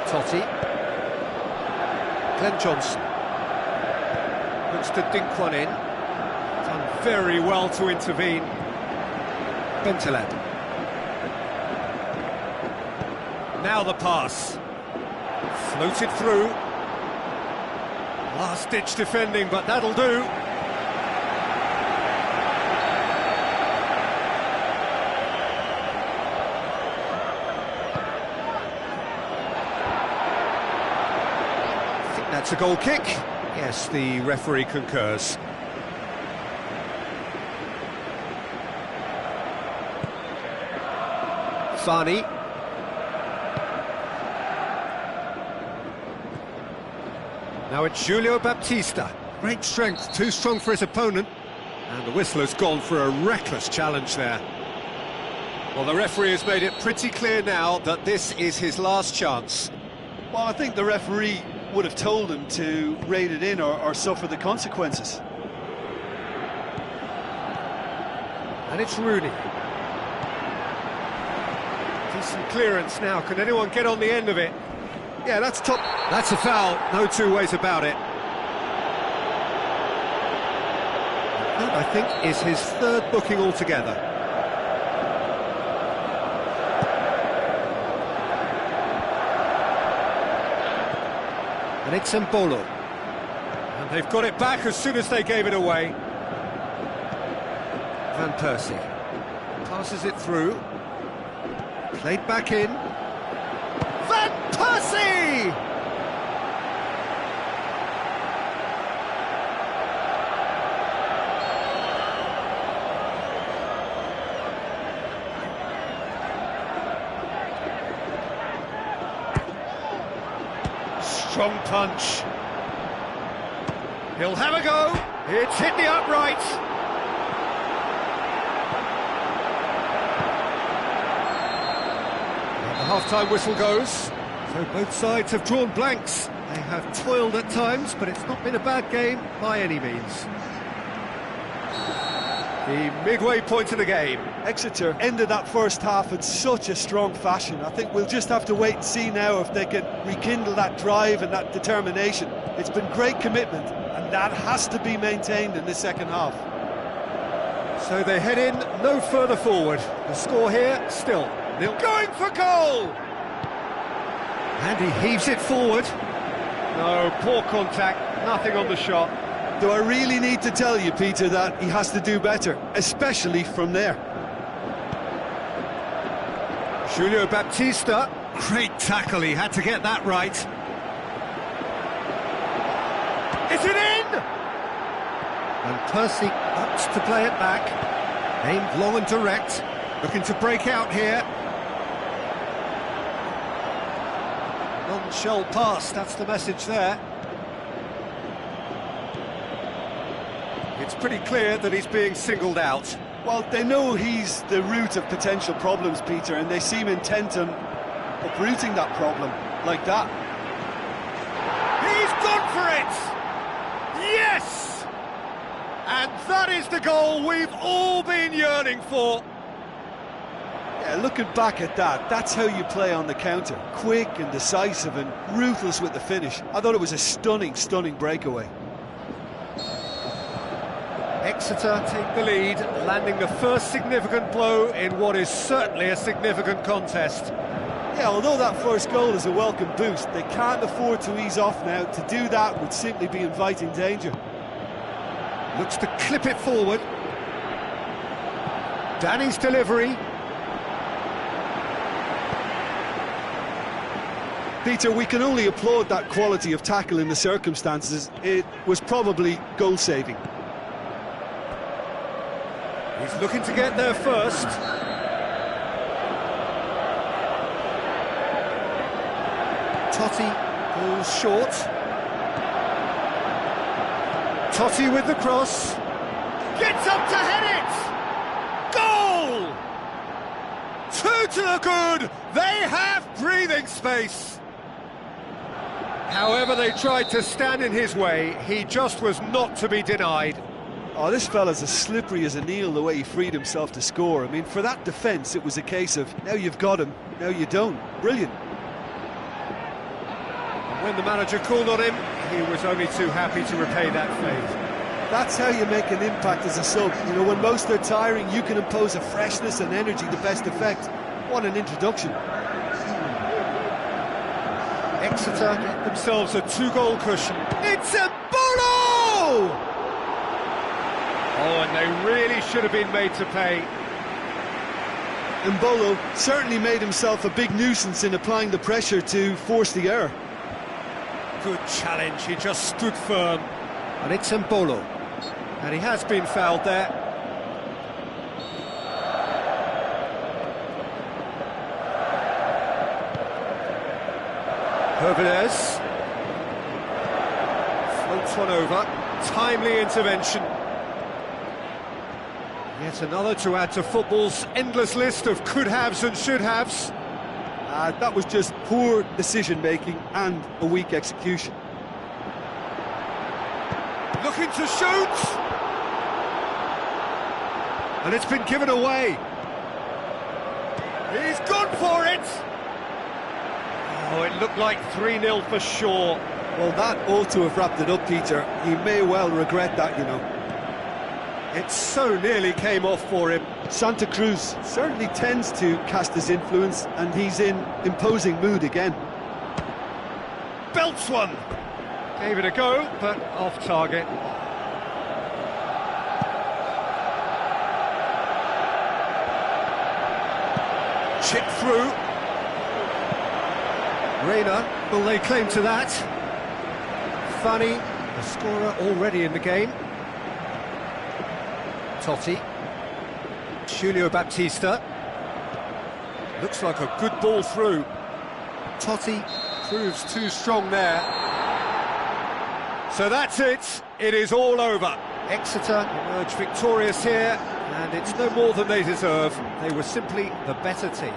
Totti. Glenn Johnson looks to dink one in. Done very well to intervene. Bentaleb. Now the pass. Floated through. Last-ditch defending, but that'll do. That's a goal kick. Yes, the referee concurs. Fani. Now it's Julio Baptista. Great strength, too strong for his opponent. And the whistler's gone for a reckless challenge there. Well, the referee has made it pretty clear now that this is his last chance. Well, I think the referee would have told him to rate it in or suffer the consequences. And it's Rooney. Decent clearance now. Can anyone get on the end of it? Yeah, that's top. That's a foul. No two ways about it. That, I think, is his third booking altogether. And it's Mbolo. And they've got it back as soon as they gave it away. Van Persie passes it through. Played back in. Van Persie! Strong punch. He'll have a go. It's hit the upright. And the half-time whistle goes. So both sides have drawn blanks. They have toiled at times, but it's not been a bad game by any means. The midway point of the game. Exeter ended that first half in such a strong fashion. I think we'll just have to wait and see now if they can rekindle that drive and that determination. It's been great commitment, and that has to be maintained in the second half. So they head in no further forward. The score here, still nil. Going for goal! And he heaves it forward. No, poor contact, nothing on the shot. Do I really need to tell you, Peter, that he has to do better, especially from there? Julio Baptista, great tackle, he had to get that right. Is it in? And Percy opts to play it back. Aimed long and direct, looking to break out here. Non-shell pass, that's the message there. It's pretty clear that he's being singled out. Well, they know he's the root of potential problems, Peter, and they seem intent on uprooting that problem like that. He's gone for it! Yes! And that is the goal we've all been yearning for. Yeah, looking back at that, that's how you play on the counter. Quick and decisive and ruthless with the finish. I thought it was a stunning, stunning breakaway. Exeter take the lead, landing the first significant blow in what is certainly a significant contest. Yeah, although that first goal is a welcome boost, they can't afford to ease off now. To do that would simply be inviting danger. Looks to clip it forward. Danny's delivery. Peter, we can only applaud that quality of tackle in the circumstances. It was probably goal-saving. He's looking to get there first. Totti pulls short. Totti with the cross. Gets up to head it! Goal! Two to the good! They have breathing space! However they tried to stand in his way, he just was not to be denied. Oh, this fella's as slippery as an eel, the way he freed himself to score. I mean, for that defence, it was a case of, now you've got him, now you don't. Brilliant. And when the manager called on him, he was only too happy to repay that favour. That's how you make an impact as a sub. You know, when most are tiring, you can impose a freshness and energy to best effect. What an introduction. Exeter get themselves a 2-goal cushion. It's a Bolo! Oh, and they really should have been made to pay. Mbolo certainly made himself a big nuisance in applying the pressure to force the error. Good challenge, he just stood firm. And it's Mbolo. And he has been fouled there. Hervenes floats one over. Timely intervention. Yet another to add to football's endless list of could-haves and should-haves. That was just poor decision-making and a weak execution. Looking to shoot! And it's been given away. He's gone for it! Oh, it looked like 3-0 for sure. Well, that ought to have wrapped it up, Peter. He may well regret that, you know. It so nearly came off for him. Santa Cruz certainly tends to cast his influence, and he's in imposing mood again. Belts one! Gave it a go, but off target. Chip through. Reina, will they claim to that? Funny, the scorer already in the game. Totti. Julio Baptista. Looks like a good ball through. Totti proves too strong there. So that's it. It is all over. Exeter emerge victorious here, and it's no more than they deserve. They were simply the better team.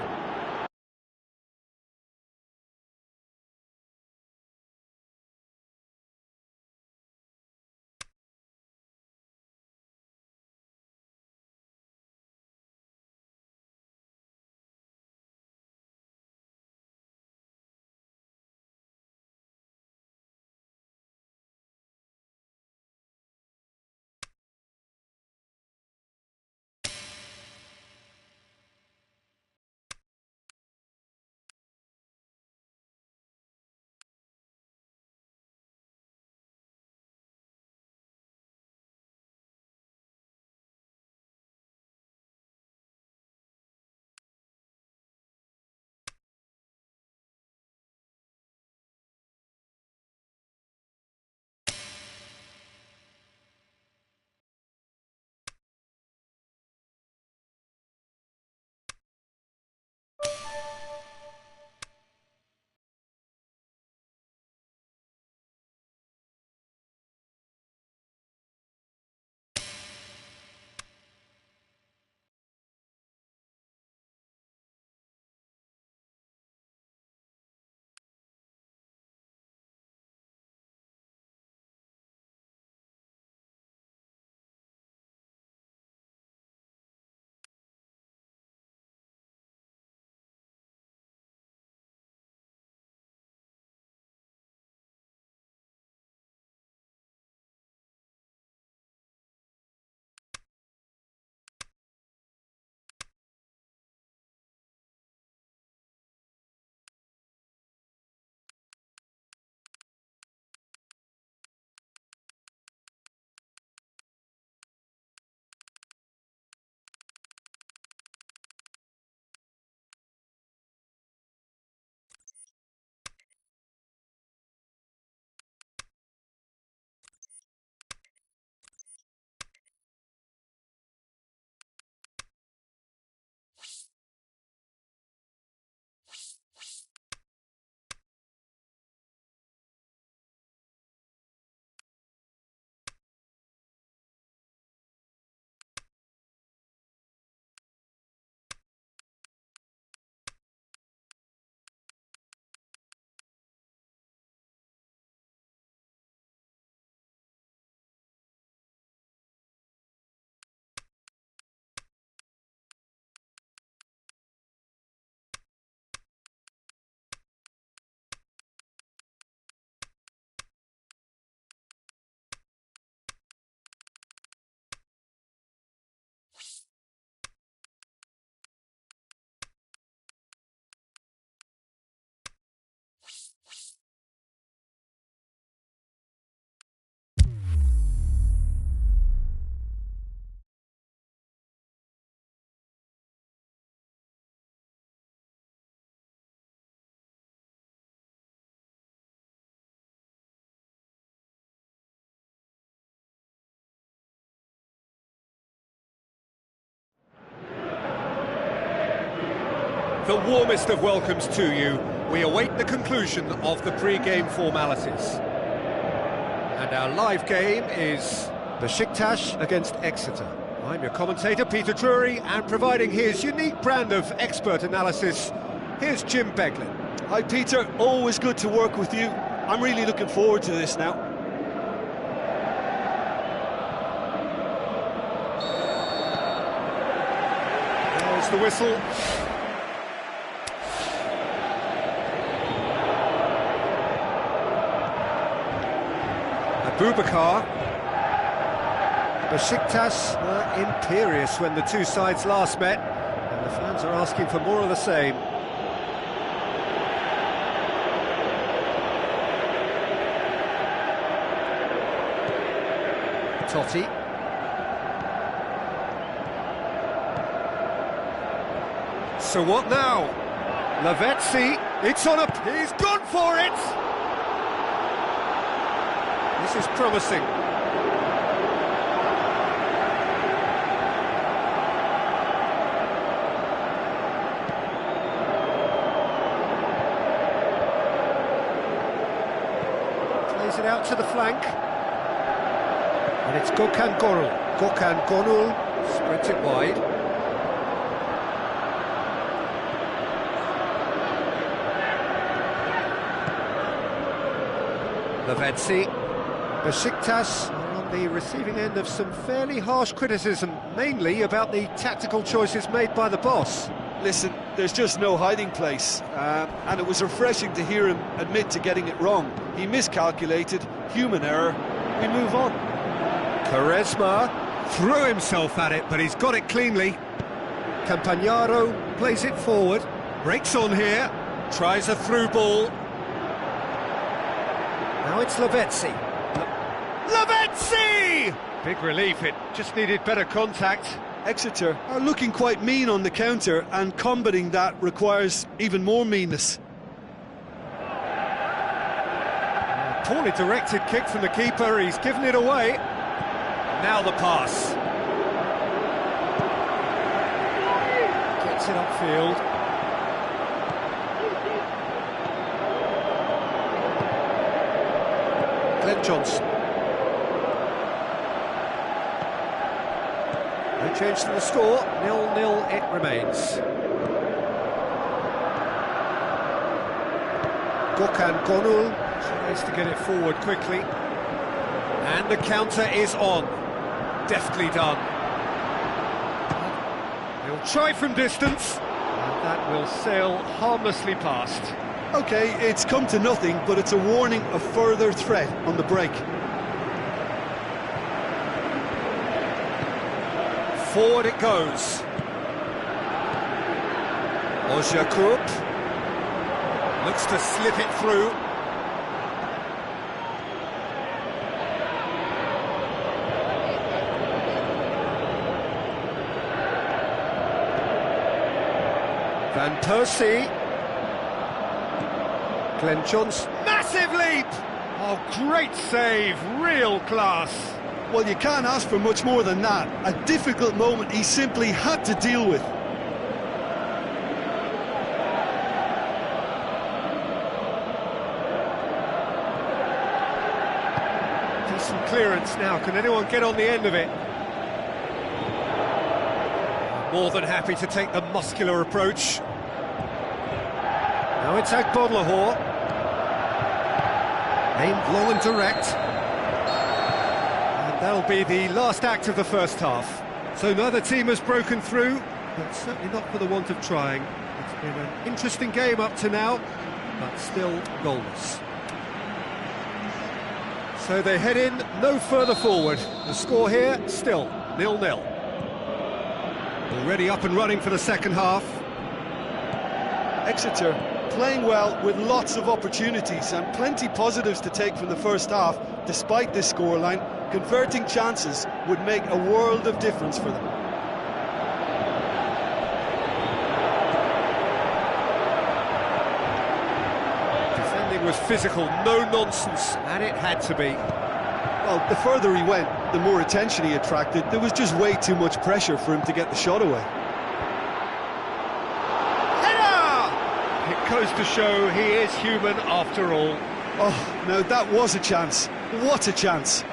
The warmest of welcomes to you. We await the conclusion of the pre-game formalities. And our live game is Besiktas against Exeter. I'm your commentator, Peter Drury, and providing his unique brand of expert analysis, here's Jim Beglin. Hi Peter, always good to work with you. I'm really looking forward to this now. There's the whistle. Abubakar. Besiktas were imperious when the two sides last met, and the fans are asking for more of the same. Totti. So what now? Lavezzi, it's on he's gone for it! This is promising. Plays it out to the flank. And it's Gökhan Gönül. Gökhan Gönül spreads it wide. Lavezzi. Besiktas are on the receiving end of some fairly harsh criticism, mainly about the tactical choices made by the boss. Listen, there's just no hiding place, and it was refreshing to hear him admit to getting it wrong. He miscalculated, human error, we move on. Quaresma threw himself at it, but he's got it cleanly. Campagnaro plays it forward, breaks on here, tries a through ball. Now it's Lavezzi. Lavezzi! Big relief, it just needed better contact. Exeter are looking quite mean on the counter, and combating that requires even more meanness. Poorly directed kick from the keeper, he's given it away. Now the pass. Gets it upfield. Glenn Johnson. No change to the score, 0-0 it remains. Gökhan Gönül tries to get it forward quickly. And the counter is on. Deftly done. He'll try from distance. And that will sail harmlessly past. OK, it's come to nothing, but it's a warning of further threat on the break. Forward it goes. Ojakup looks to slip it through. Van Persie. Glenn Johnson. Massive leap! Oh, great save, real class. Well, you can't ask for much more than that. A difficult moment he simply had to deal with. Decent clearance now. Can anyone get on the end of it? More than happy to take the muscular approach. Now it's Agbonlahor. Aimed long and direct. And that'll be the last act of the first half. So neither team has broken through, but certainly not for the want of trying. It's been an interesting game up to now, but still goalless. So they head in no further forward. The score here, still 0-0. Already up and running for the second half. Exeter playing well with lots of opportunities and plenty positives to take from the first half. Despite this scoreline, converting chances would make a world of difference for them. Defending was physical, no nonsense, and it had to be. Well, the further he went, the more attention he attracted. There was just way too much pressure for him to get the shot away. Header! goes to show he is human after all. Oh, no, that was a chance. What a chance.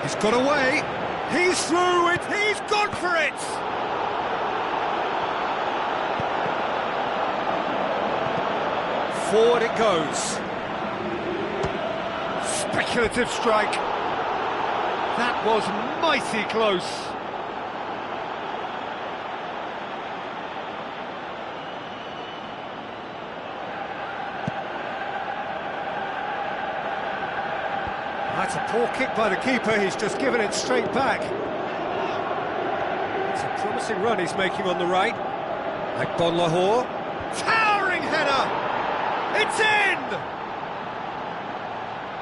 He's got away. He's through it. He's gone for it. Forward it goes. Speculative strike. That was mighty close. That's a poor kick by the keeper, he's just given it straight back. It's a promising run he's making on the right. Lahore. Towering header! It's in!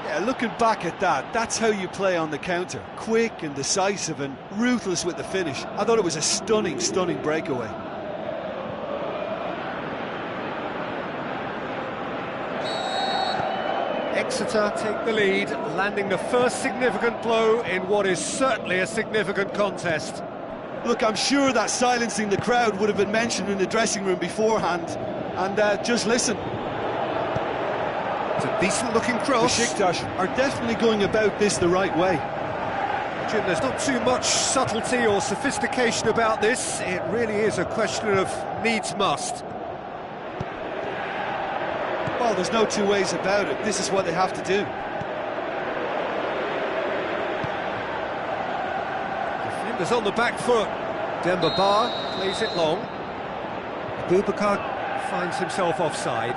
Yeah, looking back at that, that's how you play on the counter. Quick and decisive and ruthless with the finish. I thought it was a stunning, stunning breakaway. Exeter take the lead, landing the first significant blow in what is certainly a significant contest. Look, I'm sure that silencing the crowd would have been mentioned in the dressing room beforehand. And just listen. It's a decent-looking cross. Besiktas are definitely going about this the right way. Jim, there's not too much subtlety or sophistication about this. It really is a question of needs-must. Well, there's no two ways about it. This is what they have to do. Defenders on the back foot. Demba Ba plays it long. Abubakar finds himself offside.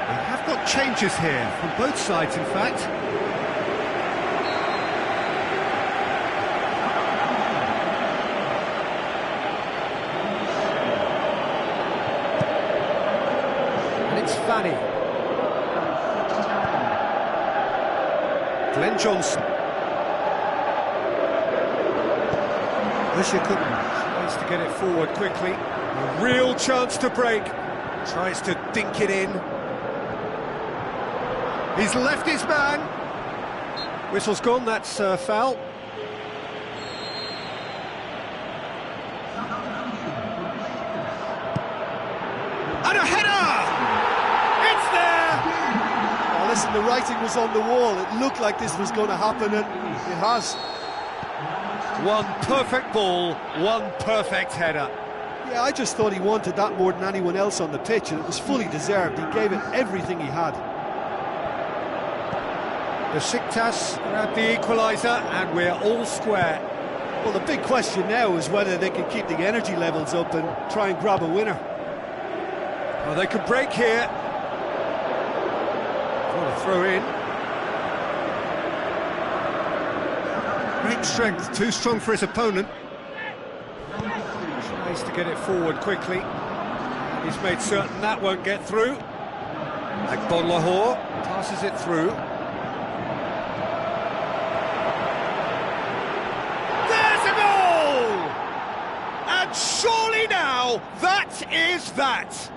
They have got changes here, from both sides in fact. And it's Fanny. Glenn Johnson. Tries to get it forward quickly. A real chance to break. Tries to dink it in. He's left his man. Whistle's gone, that's foul. And a header! It's there! Oh, listen, the writing was on the wall. It looked like this was going to happen, and it has. One perfect ball, one perfect header. Yeah, I just thought he wanted that more than anyone else on the pitch, and it was fully deserved. He gave it everything he had. Besiktas grabbed the equaliser, and we're all square. Well, the big question now is whether they can keep the energy levels up and try and grab a winner. Well, they could break here. Want to throw in. Great strength, too strong for his opponent. Tries to get it forward quickly. He's made certain that won't get through. Lahore passes it through. There's a goal! And surely now, that is that!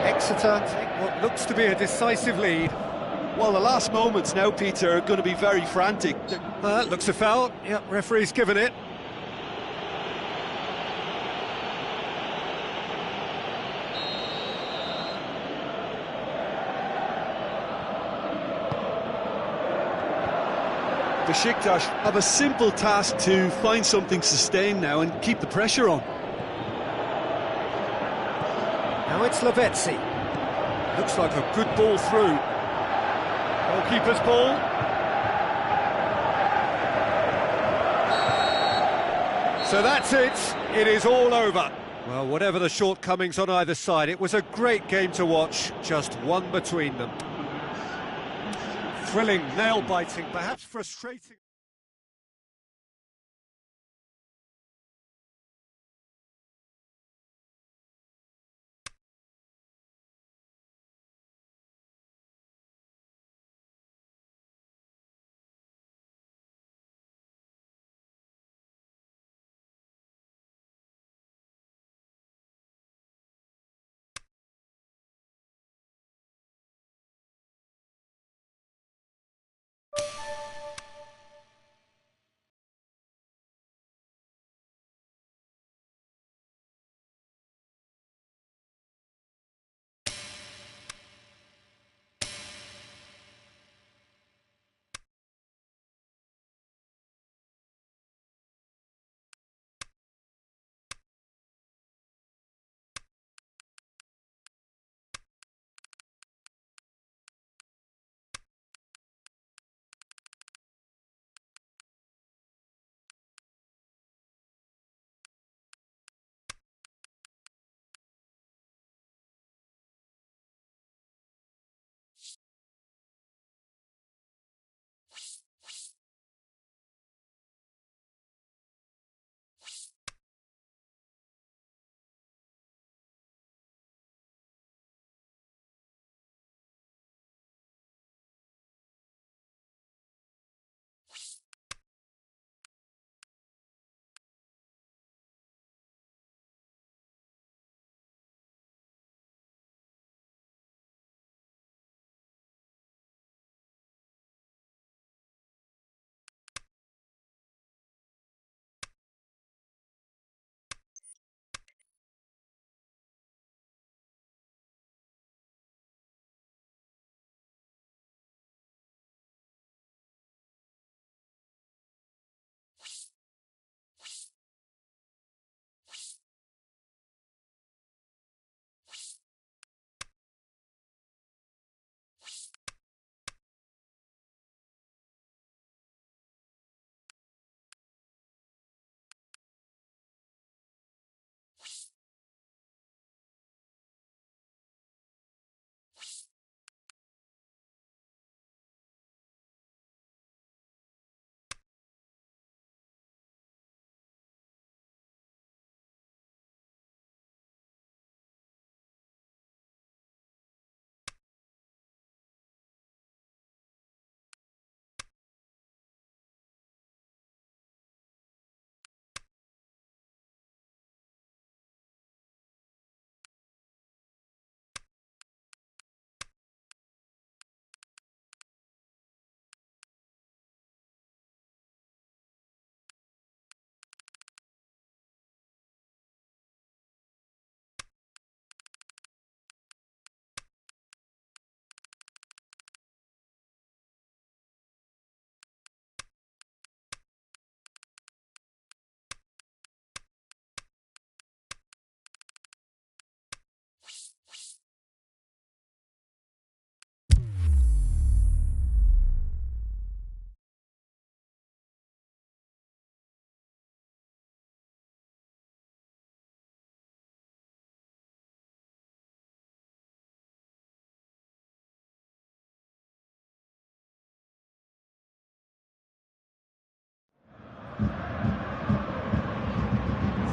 Exeter take what looks to be a decisive lead. Well, the last moments now, Peter, are going to be very frantic. Looks a foul. Yep, referee's given it. Besiktas have a simple task to find something sustained now and keep the pressure on. Now it's Lavezzi. Looks like a good ball through. Goalkeeper's ball. So that's it. It is all over. Well, whatever the shortcomings on either side, it was a great game to watch. Just one between them. Thrilling, nail-biting, perhaps frustrating.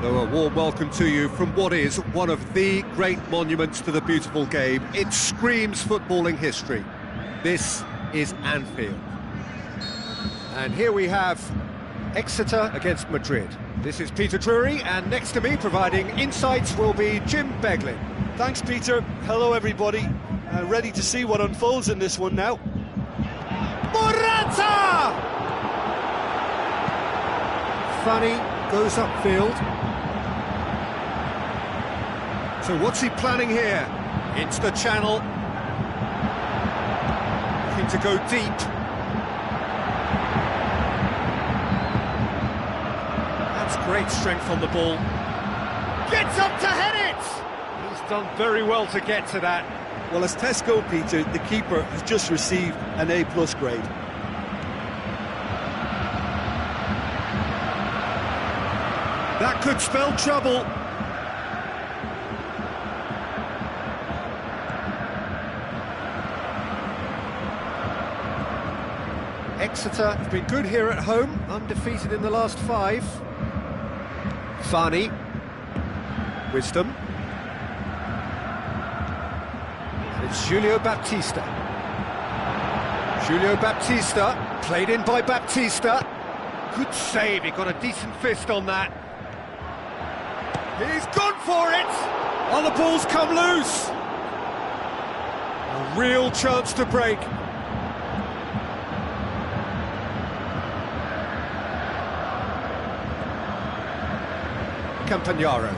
So a warm welcome to you from what is one of the great monuments to the beautiful game. It screams footballing history. This is Anfield. And here we have Exeter against Madrid. This is Peter Drury, and next to me providing insights will be Jim Beglin. Thanks, Peter. Hello, everybody. Ready to see what unfolds in this one now. Morata! Funny goes upfield. So what's he planning here? Into the channel. Looking to go deep. That's great strength on the ball. Gets up to head it! He's done very well to get to that. Well, as tests go, Peter, the keeper has just received an A+ grade. That could spell trouble. Exeter have been good here at home, undefeated in the last 5. Fani. Wisdom. And it's Julio Baptista. Julio Baptista, played in by Baptista. Good save, he got a decent fist on that. He's gone for it! Oh, the ball's come loose! A real chance to break. Campagnaro.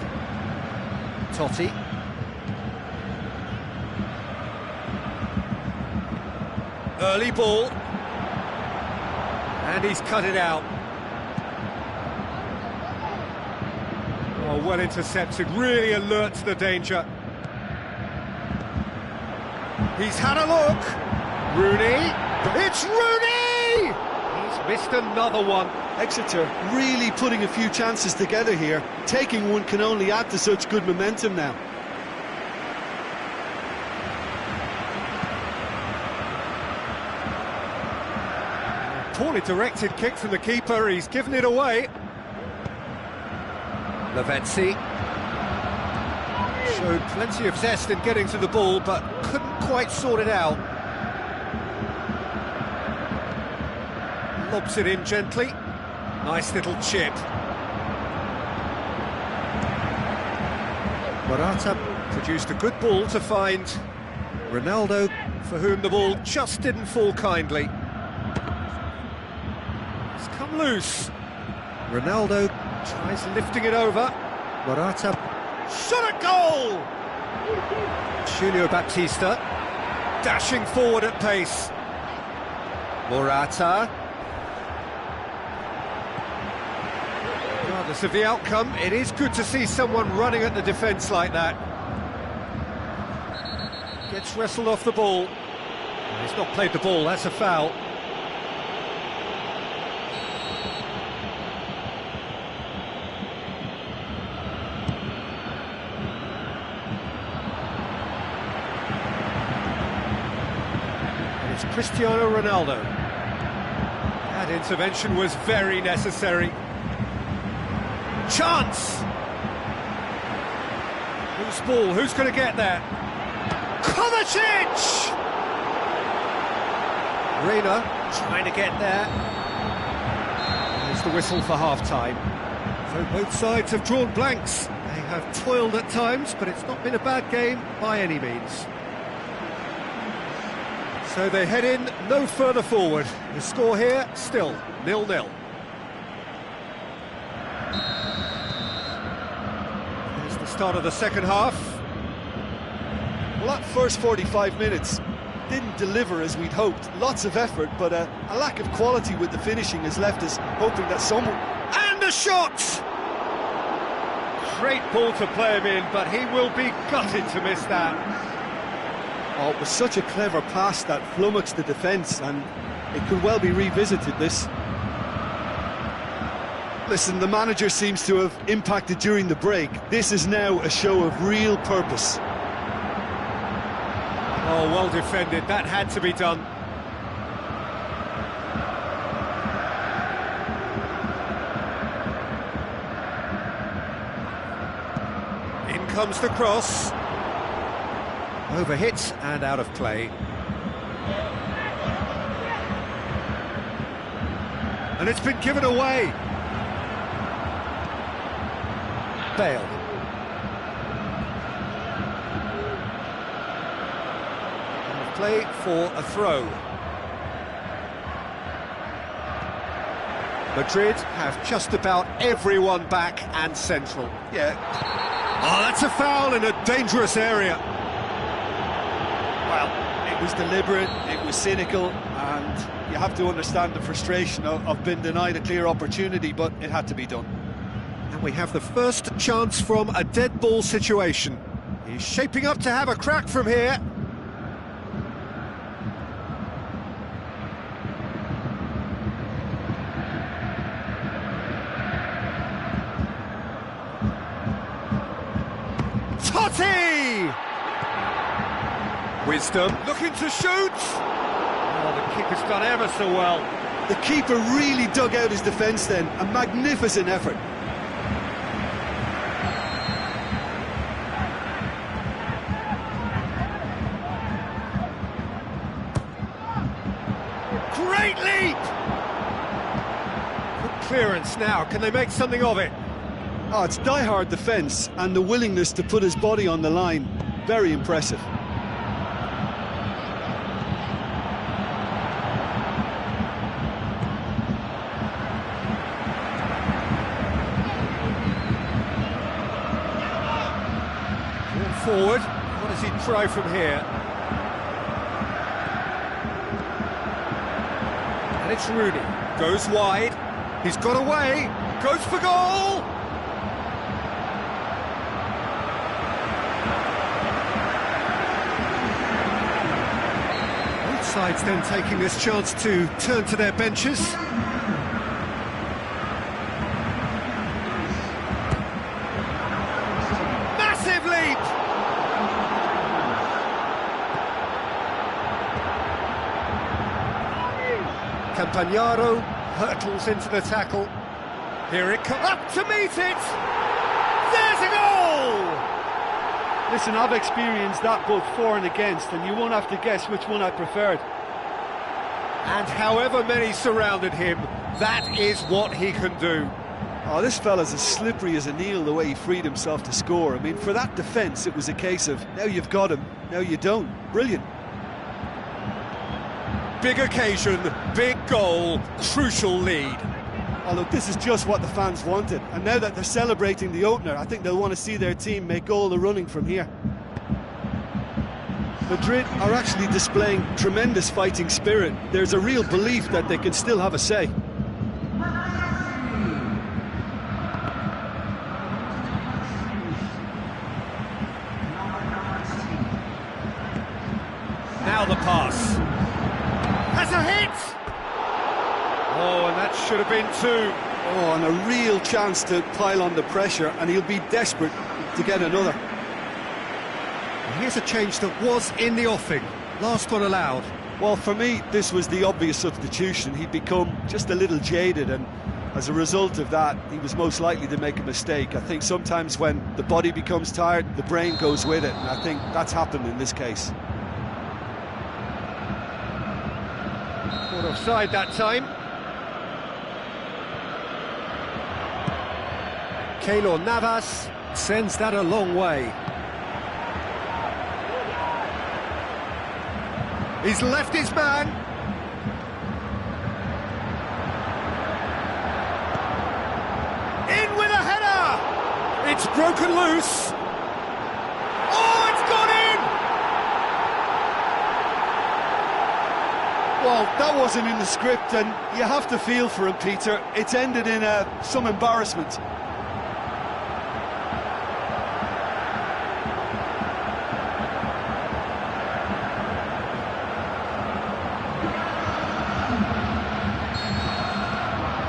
Totti. Early ball. And he's cut it out. Oh, well intercepted, really alert to the danger. He's had a look. Rooney. It's Rooney! He's missed another one. Exeter really putting a few chances together here. Taking one can only add to such good momentum now. Poorly directed kick from the keeper, he's given it away. Lavezzi showed plenty of zest in getting to the ball, but couldn't quite sort it out. Lobs it in gently. Nice little chip. Morata produced a good ball to find Ronaldo, for whom the ball just didn't fall kindly. It's come loose. Ronaldo tries lifting it over. Morata shot a goal! Julio Baptista dashing forward at pace. Morata. Regardless of the outcome, it is good to see someone running at the defence like that. Gets wrestled off the ball. He's not played the ball, that's a foul. And it's Cristiano Ronaldo. That intervention was very necessary. Chance! Who's ball? Who's going to get there? Kovacic! Reina trying to get there. There's the whistle for half-time. So both sides have drawn blanks. They have toiled at times, but it's not been a bad game by any means. So they head in no further forward. The score here, still 0-0. Start of the second half. Well, that first 45 minutes didn't deliver as we'd hoped. Lots of effort, but a lack of quality with the finishing has left us hoping that someone... And a shot! Great ball to play him in, but he will be gutted to miss that. Oh, it was such a clever pass that flummoxed the defence, and it could well be revisited, this. Listen, the manager seems to have impacted during the break. This is now a show of real purpose. Oh, well defended. That had to be done. In comes the cross. Overhit and out of play. And it's been given away. Bale. Out of play for a throw. Madrid have just about everyone back and central. Yeah. Oh, that's a foul in a dangerous area. Well, it was deliberate, it was cynical, and you have to understand the frustration of being denied a clear opportunity, but it had to be done. And we have the first chance from a dead ball situation. He's shaping up to have a crack from here. Totti! Wisdom looking to shoot. Oh, the keeper's done ever so well. The keeper really dug out his defence then. A magnificent effort. Great leap! Good clearance now. Can they make something of it? Oh, it's die-hard defence and the willingness to put his body on the line. Very impressive. Forward. What does he try from here? And it's Rooney. Goes wide. He's got away. Goes for goal! Both sides then taking this chance to turn to their benches. Massive leap! Campagnaro hurtles into the tackle. Here it comes, up to meet it! There's a goal! Listen, I've experienced that both for and against, and you won't have to guess which one I preferred. And however many surrounded him, that is what he can do. Oh, this fella's as slippery as an eel the way he freed himself to score. I mean, for that defence, it was a case of, now you've got him, now you don't. Brilliant. Big occasion, big goal, crucial lead. Oh, look, this is just what the fans wanted. And now that they're celebrating the opener, I think they'll want to see their team make all the running from here. Madrid are actually displaying tremendous fighting spirit. There's a real belief that they can still have a say. Now the pass. Has a hit! Oh, and that should have been two. Oh, and a real chance to pile on the pressure, and he'll be desperate to get another. Here's a change that was in the offing. Last one allowed. Well, for me, this was the obvious substitution. He'd become just a little jaded, and as a result of that, he was most likely to make a mistake. I think sometimes when the body becomes tired, the brain goes with it, and I think that's happened in this case. Caught offside that time. Keylor Navas sends that a long way. He's left his man. In with a header! It's broken loose. Oh, it's gone in! Well, that wasn't in the script, and you have to feel for him, Peter. It's ended in some embarrassment.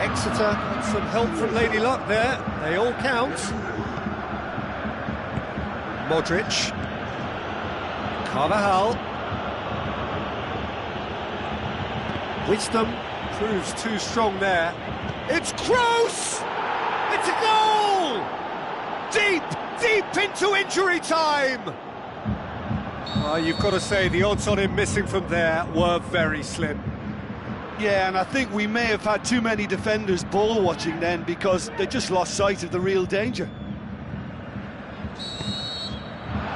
Exeter got some help from Lady Luck there. They all count. Modric. Carvajal. Wisdom proves too strong there. It's Kroos! It's a goal! deep, deep into injury time! You've got to say the odds on him missing from there were very slim. Yeah, and I think we may have had too many defenders ball watching then because they just lost sight of the real danger.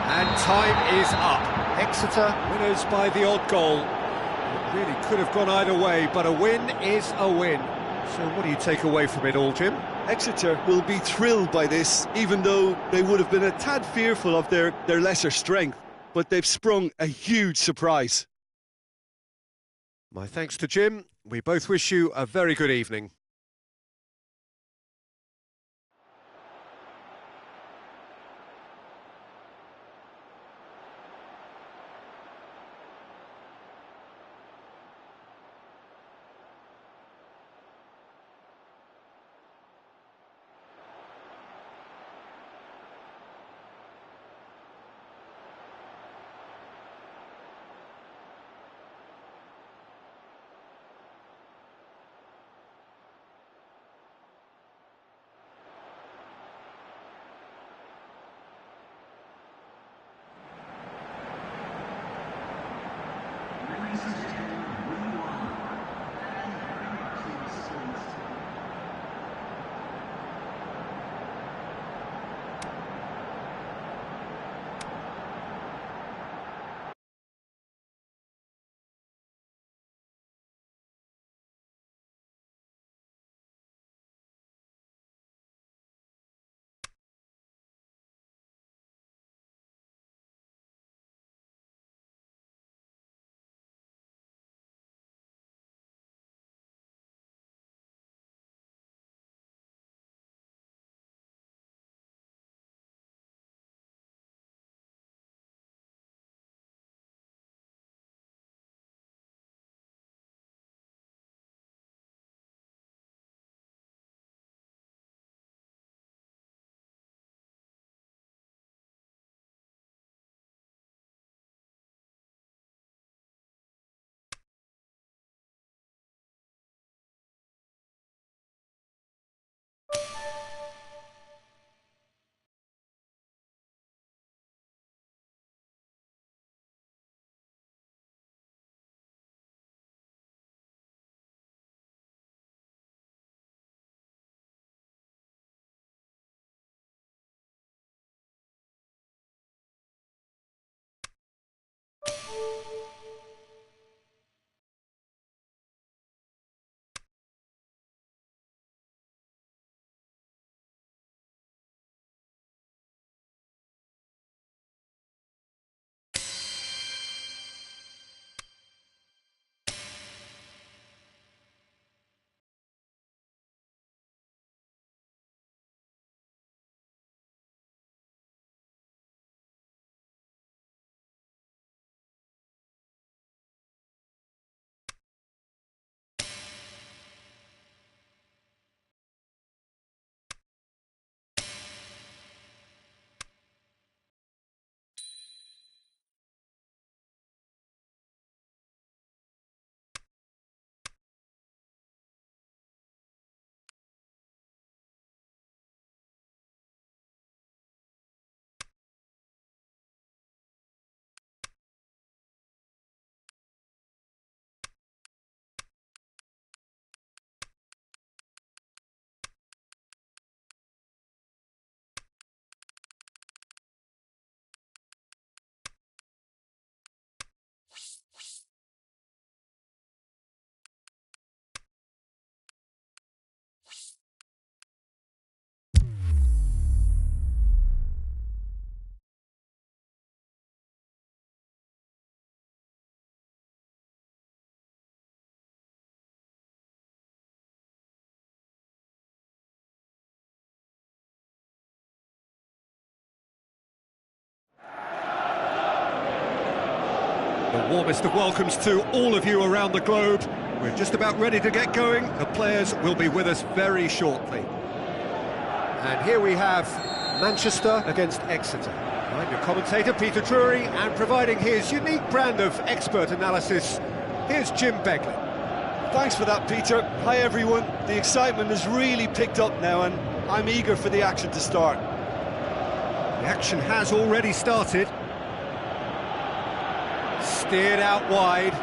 And time is up. Exeter winners by the odd goal. It really could have gone either way, but a win is a win. So what do you take away from it all, Jim? Exeter will be thrilled by this, even though they would have been a tad fearful of their lesser strength. But they've sprung a huge surprise. My thanks to Jim. We both wish you a very good evening. The warmest of welcomes to all of you around the globe. We're just about ready to get going. The players will be with us very shortly. And here we have Manchester against Exeter. I'm your commentator, Peter Drury, and providing his unique brand of expert analysis, here's Jim Beglin. Thanks for that, Peter. Hi, everyone. The excitement has really picked up now, and I'm eager for the action to start. The action has already started. Steered out wide.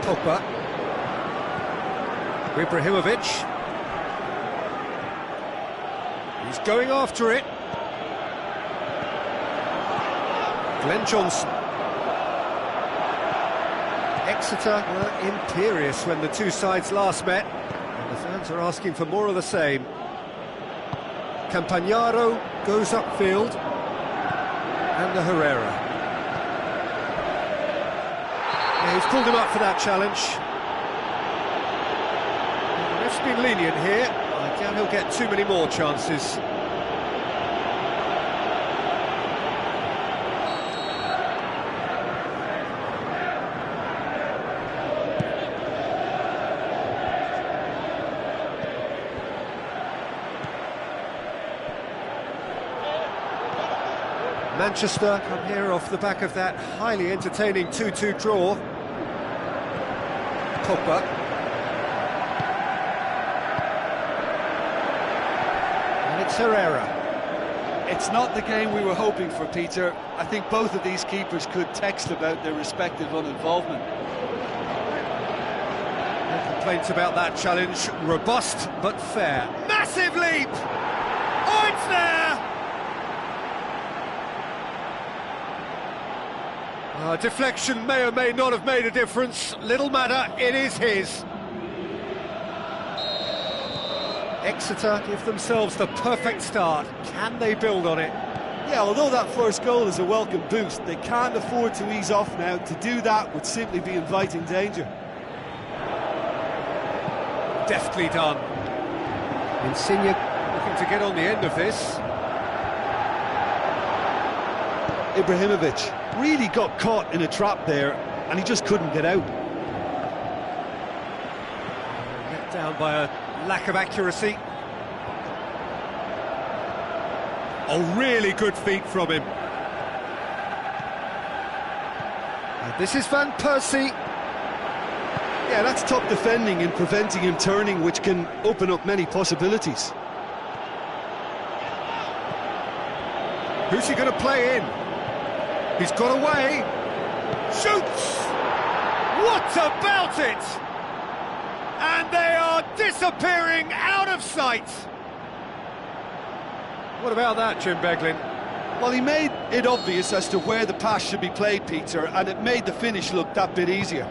Pogba. Ibrahimovic. He's going after it. Glenn Johnson. Exeter were imperious when the two sides last met, and the fans are asking for more of the same. Campagnaro goes upfield, and the Herrera. Yeah, he's pulled him up for that challenge. The ref's been lenient here. I doubt he'll get too many more chances. Manchester come here off the back of that highly entertaining 2-2 draw. Pogba. And it's Herrera. It's not the game we were hoping for, Peter. I think both of these keepers could text about their respective uninvolvement. No complaints about that challenge. Robust but fair. Massive leap! Oh, it's there! Deflection may or may not have made a difference. Little matter, it is his. Exeter give themselves the perfect start. Can they build on it? Yeah, although that first goal is a welcome boost, they can't afford to ease off now. To do that would simply be inviting danger. Deftly done. Insigne looking to get on the end of this. Ibrahimovic really got caught in a trap there, and he just couldn't get out. Let down by a lack of accuracy. Oh, really good feet from him. And this is Van Persie. Yeah, that's top defending and preventing him turning, which can open up many possibilities. Who's he going to play in? He's got away. Shoots! What about it? And they are disappearing out of sight. What about that, Jim Beglin? Well, he made it obvious as to where the pass should be played, Peter, and it made the finish look that bit easier.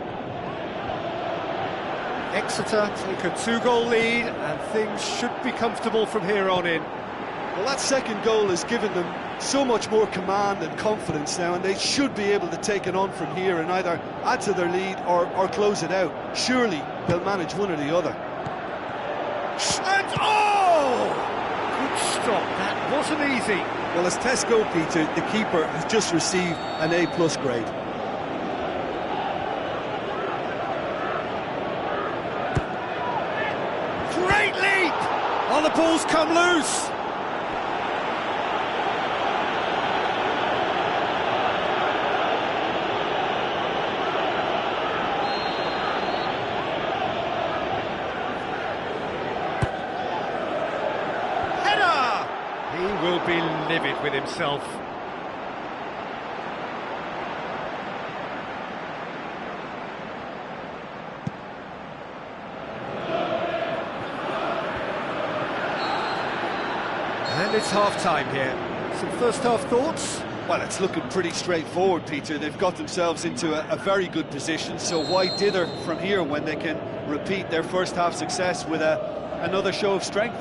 Exeter take a 2-goal lead, and things should be comfortable from here on in. Well, that second goal has given them so much more command and confidence now, and they should be able to take it on from here and either add to their lead or close it out. Surely they'll manage one or the other. And oh! Good stop, that wasn't easy. Well, as tests go, Peter, the keeper has just received an A+ grade. Great leap! Oh, the ball's come loose. He will be livid with himself. And it's half-time here. Some first-half thoughts? Well, it's looking pretty straightforward, Peter. They've got themselves into a very good position, so why dither from here when they can repeat their first-half success with another show of strength?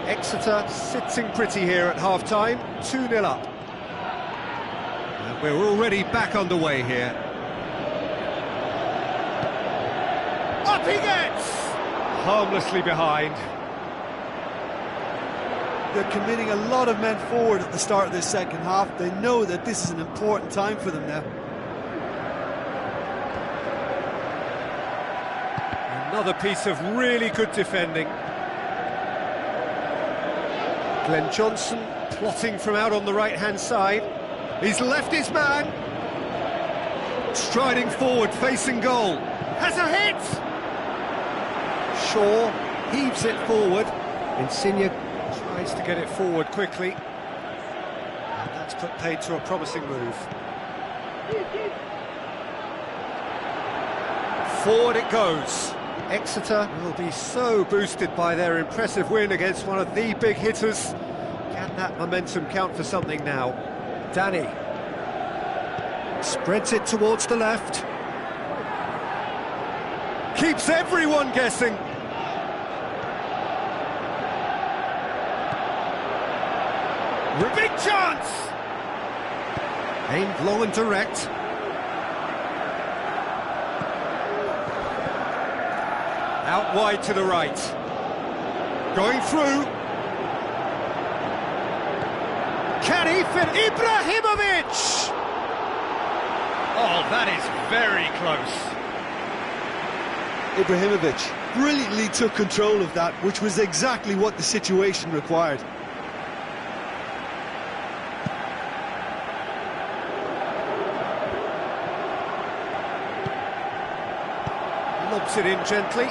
Exeter sitting pretty here at half-time, 2-0 up. And we're already back underway here. Up he gets! Harmlessly behind. They're committing a lot of men forward at the start of this second half. They know that this is an important time for them now. Another piece of really good defending. Glenn Johnson plotting from out on the right-hand side. He's left his man. Striding forward, facing goal. Has a hit! Shaw heaves it forward. Insigne tries to get it forward quickly. And that's put paid to a promising move. Forward it goes. Exeter will be so boosted by their impressive win against one of the big hitters. Can that momentum count for something now? Danny spreads it towards the left. Keeps everyone guessing. Big chance! Aimed long and direct. Out wide to the right. Going through. Can he fit? Ibrahimovic! Oh, that is very close. Ibrahimovic brilliantly took control of that, which was exactly what the situation required. Lobs it in gently.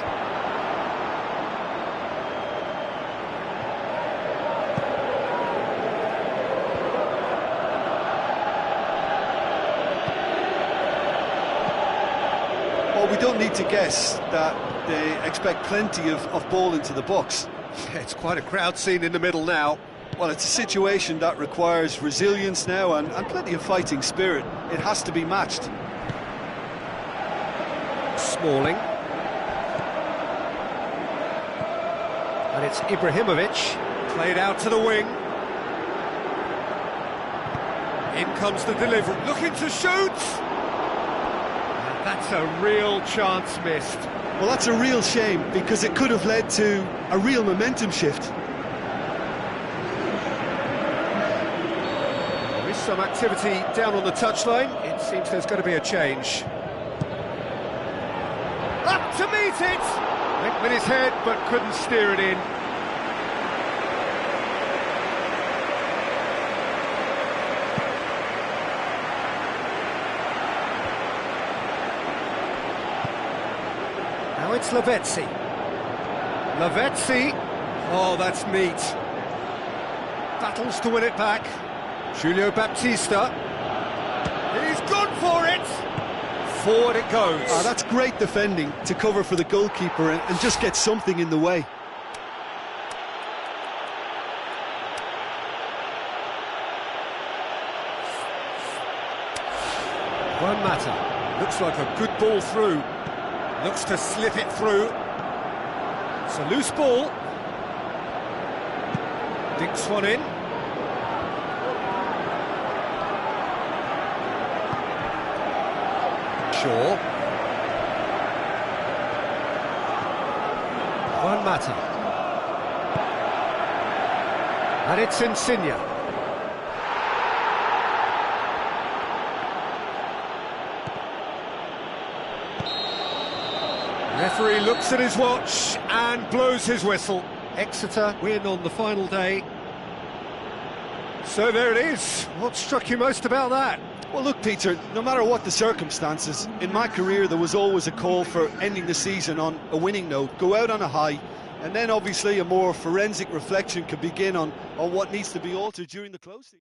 Well, we don't need to guess that they expect plenty of ball into the box. It's quite a crowd scene in the middle now. Well, it's a situation that requires resilience now and plenty of fighting spirit. It has to be matched. Smalling. And it's Ibrahimovic, played out to the wing. In comes the delivery, looking to shoot! And that's a real chance missed. Well, that's a real shame, because it could have led to a real momentum shift. There is some activity down on the touchline. It seems there's going to be a change. Up to meet it! Went with his head, but couldn't steer it in. Now it's Lavezzi. Lavezzi. Oh, that's neat. Battles to win it back. Giulio Baptista. He's gone for it! Forward it goes. Oh, that's great defending to cover for the goalkeeper and just get something in the way. Juan Mata. Looks like a good ball through. Looks to slip it through. It's a loose ball. Dinks one in. Shaw. Juan Mata. And it's Insigne. Referee looks at his watch and blows his whistle. Exeter win on the final day. So there it is. What struck you most about that? Well, look, Peter, no matter what the circumstances, in my career there was always a call for ending the season on a winning note, go out on a high, and then obviously a more forensic reflection can begin on what needs to be altered during the closing.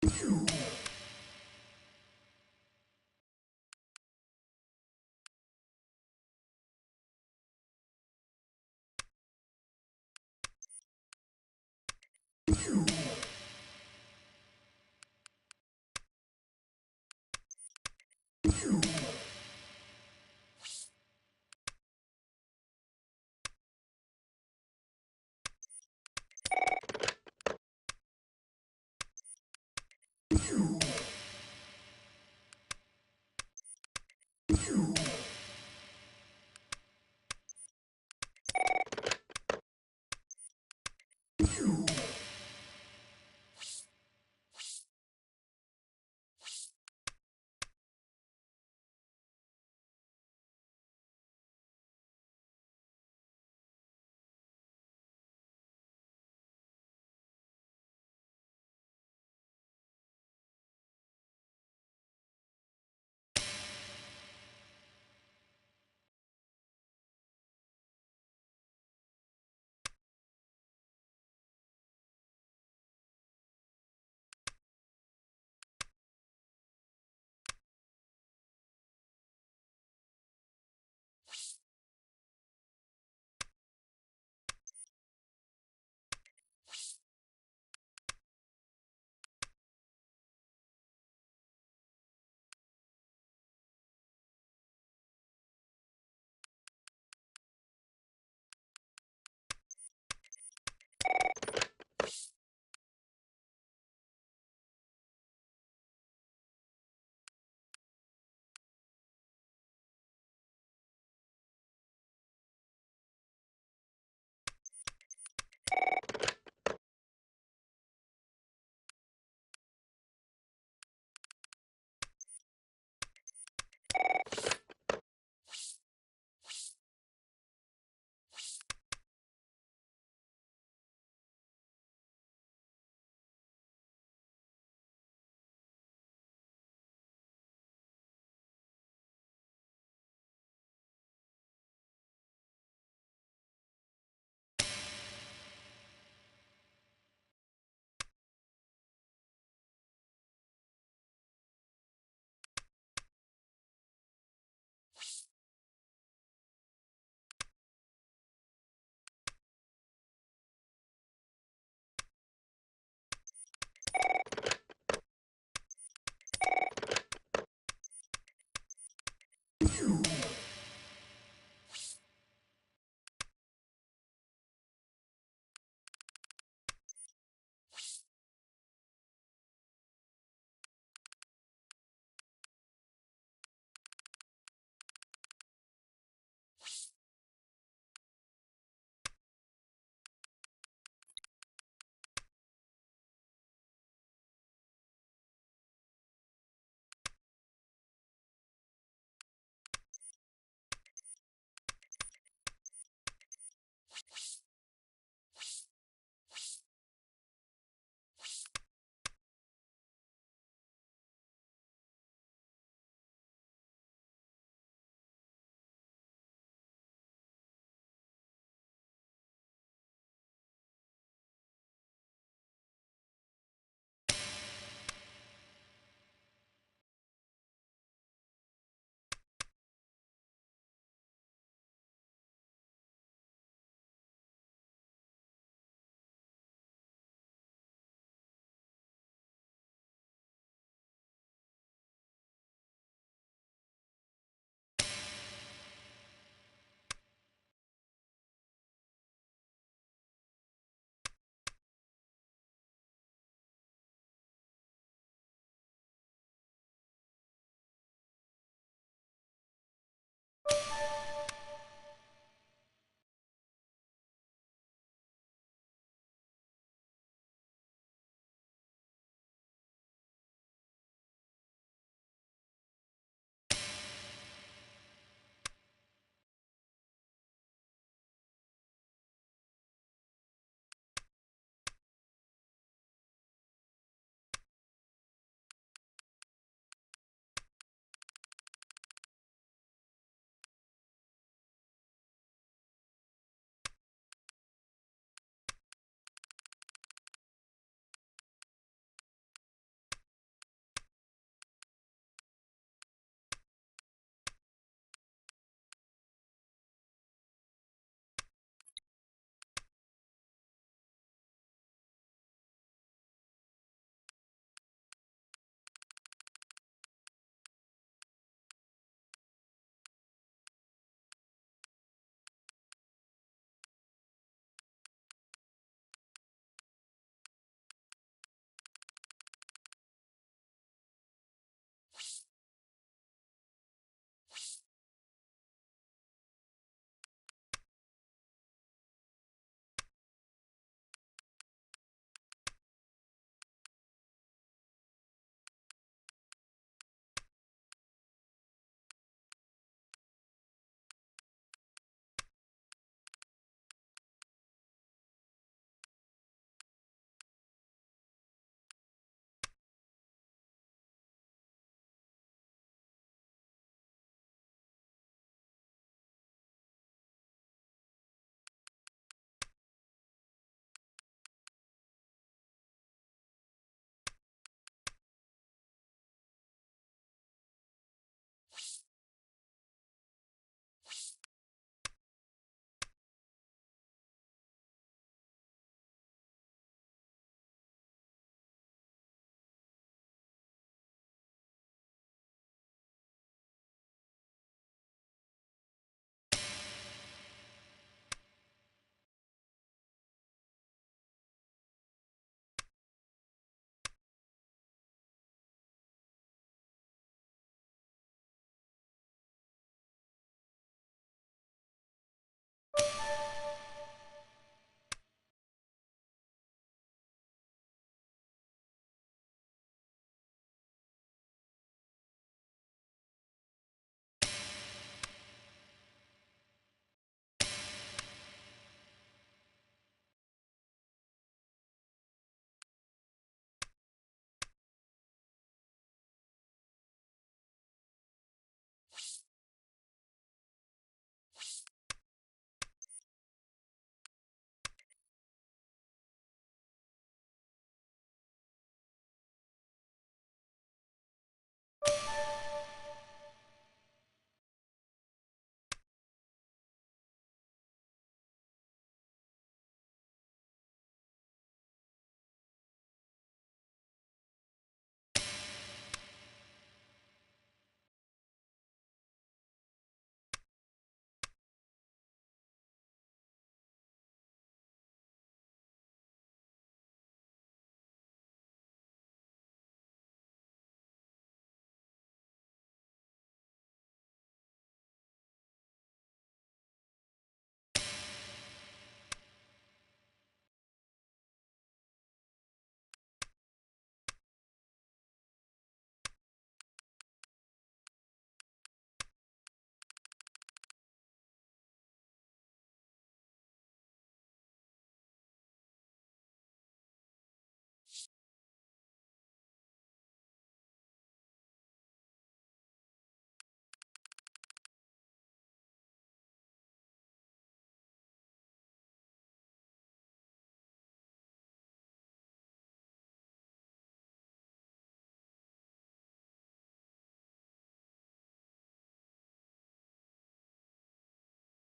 You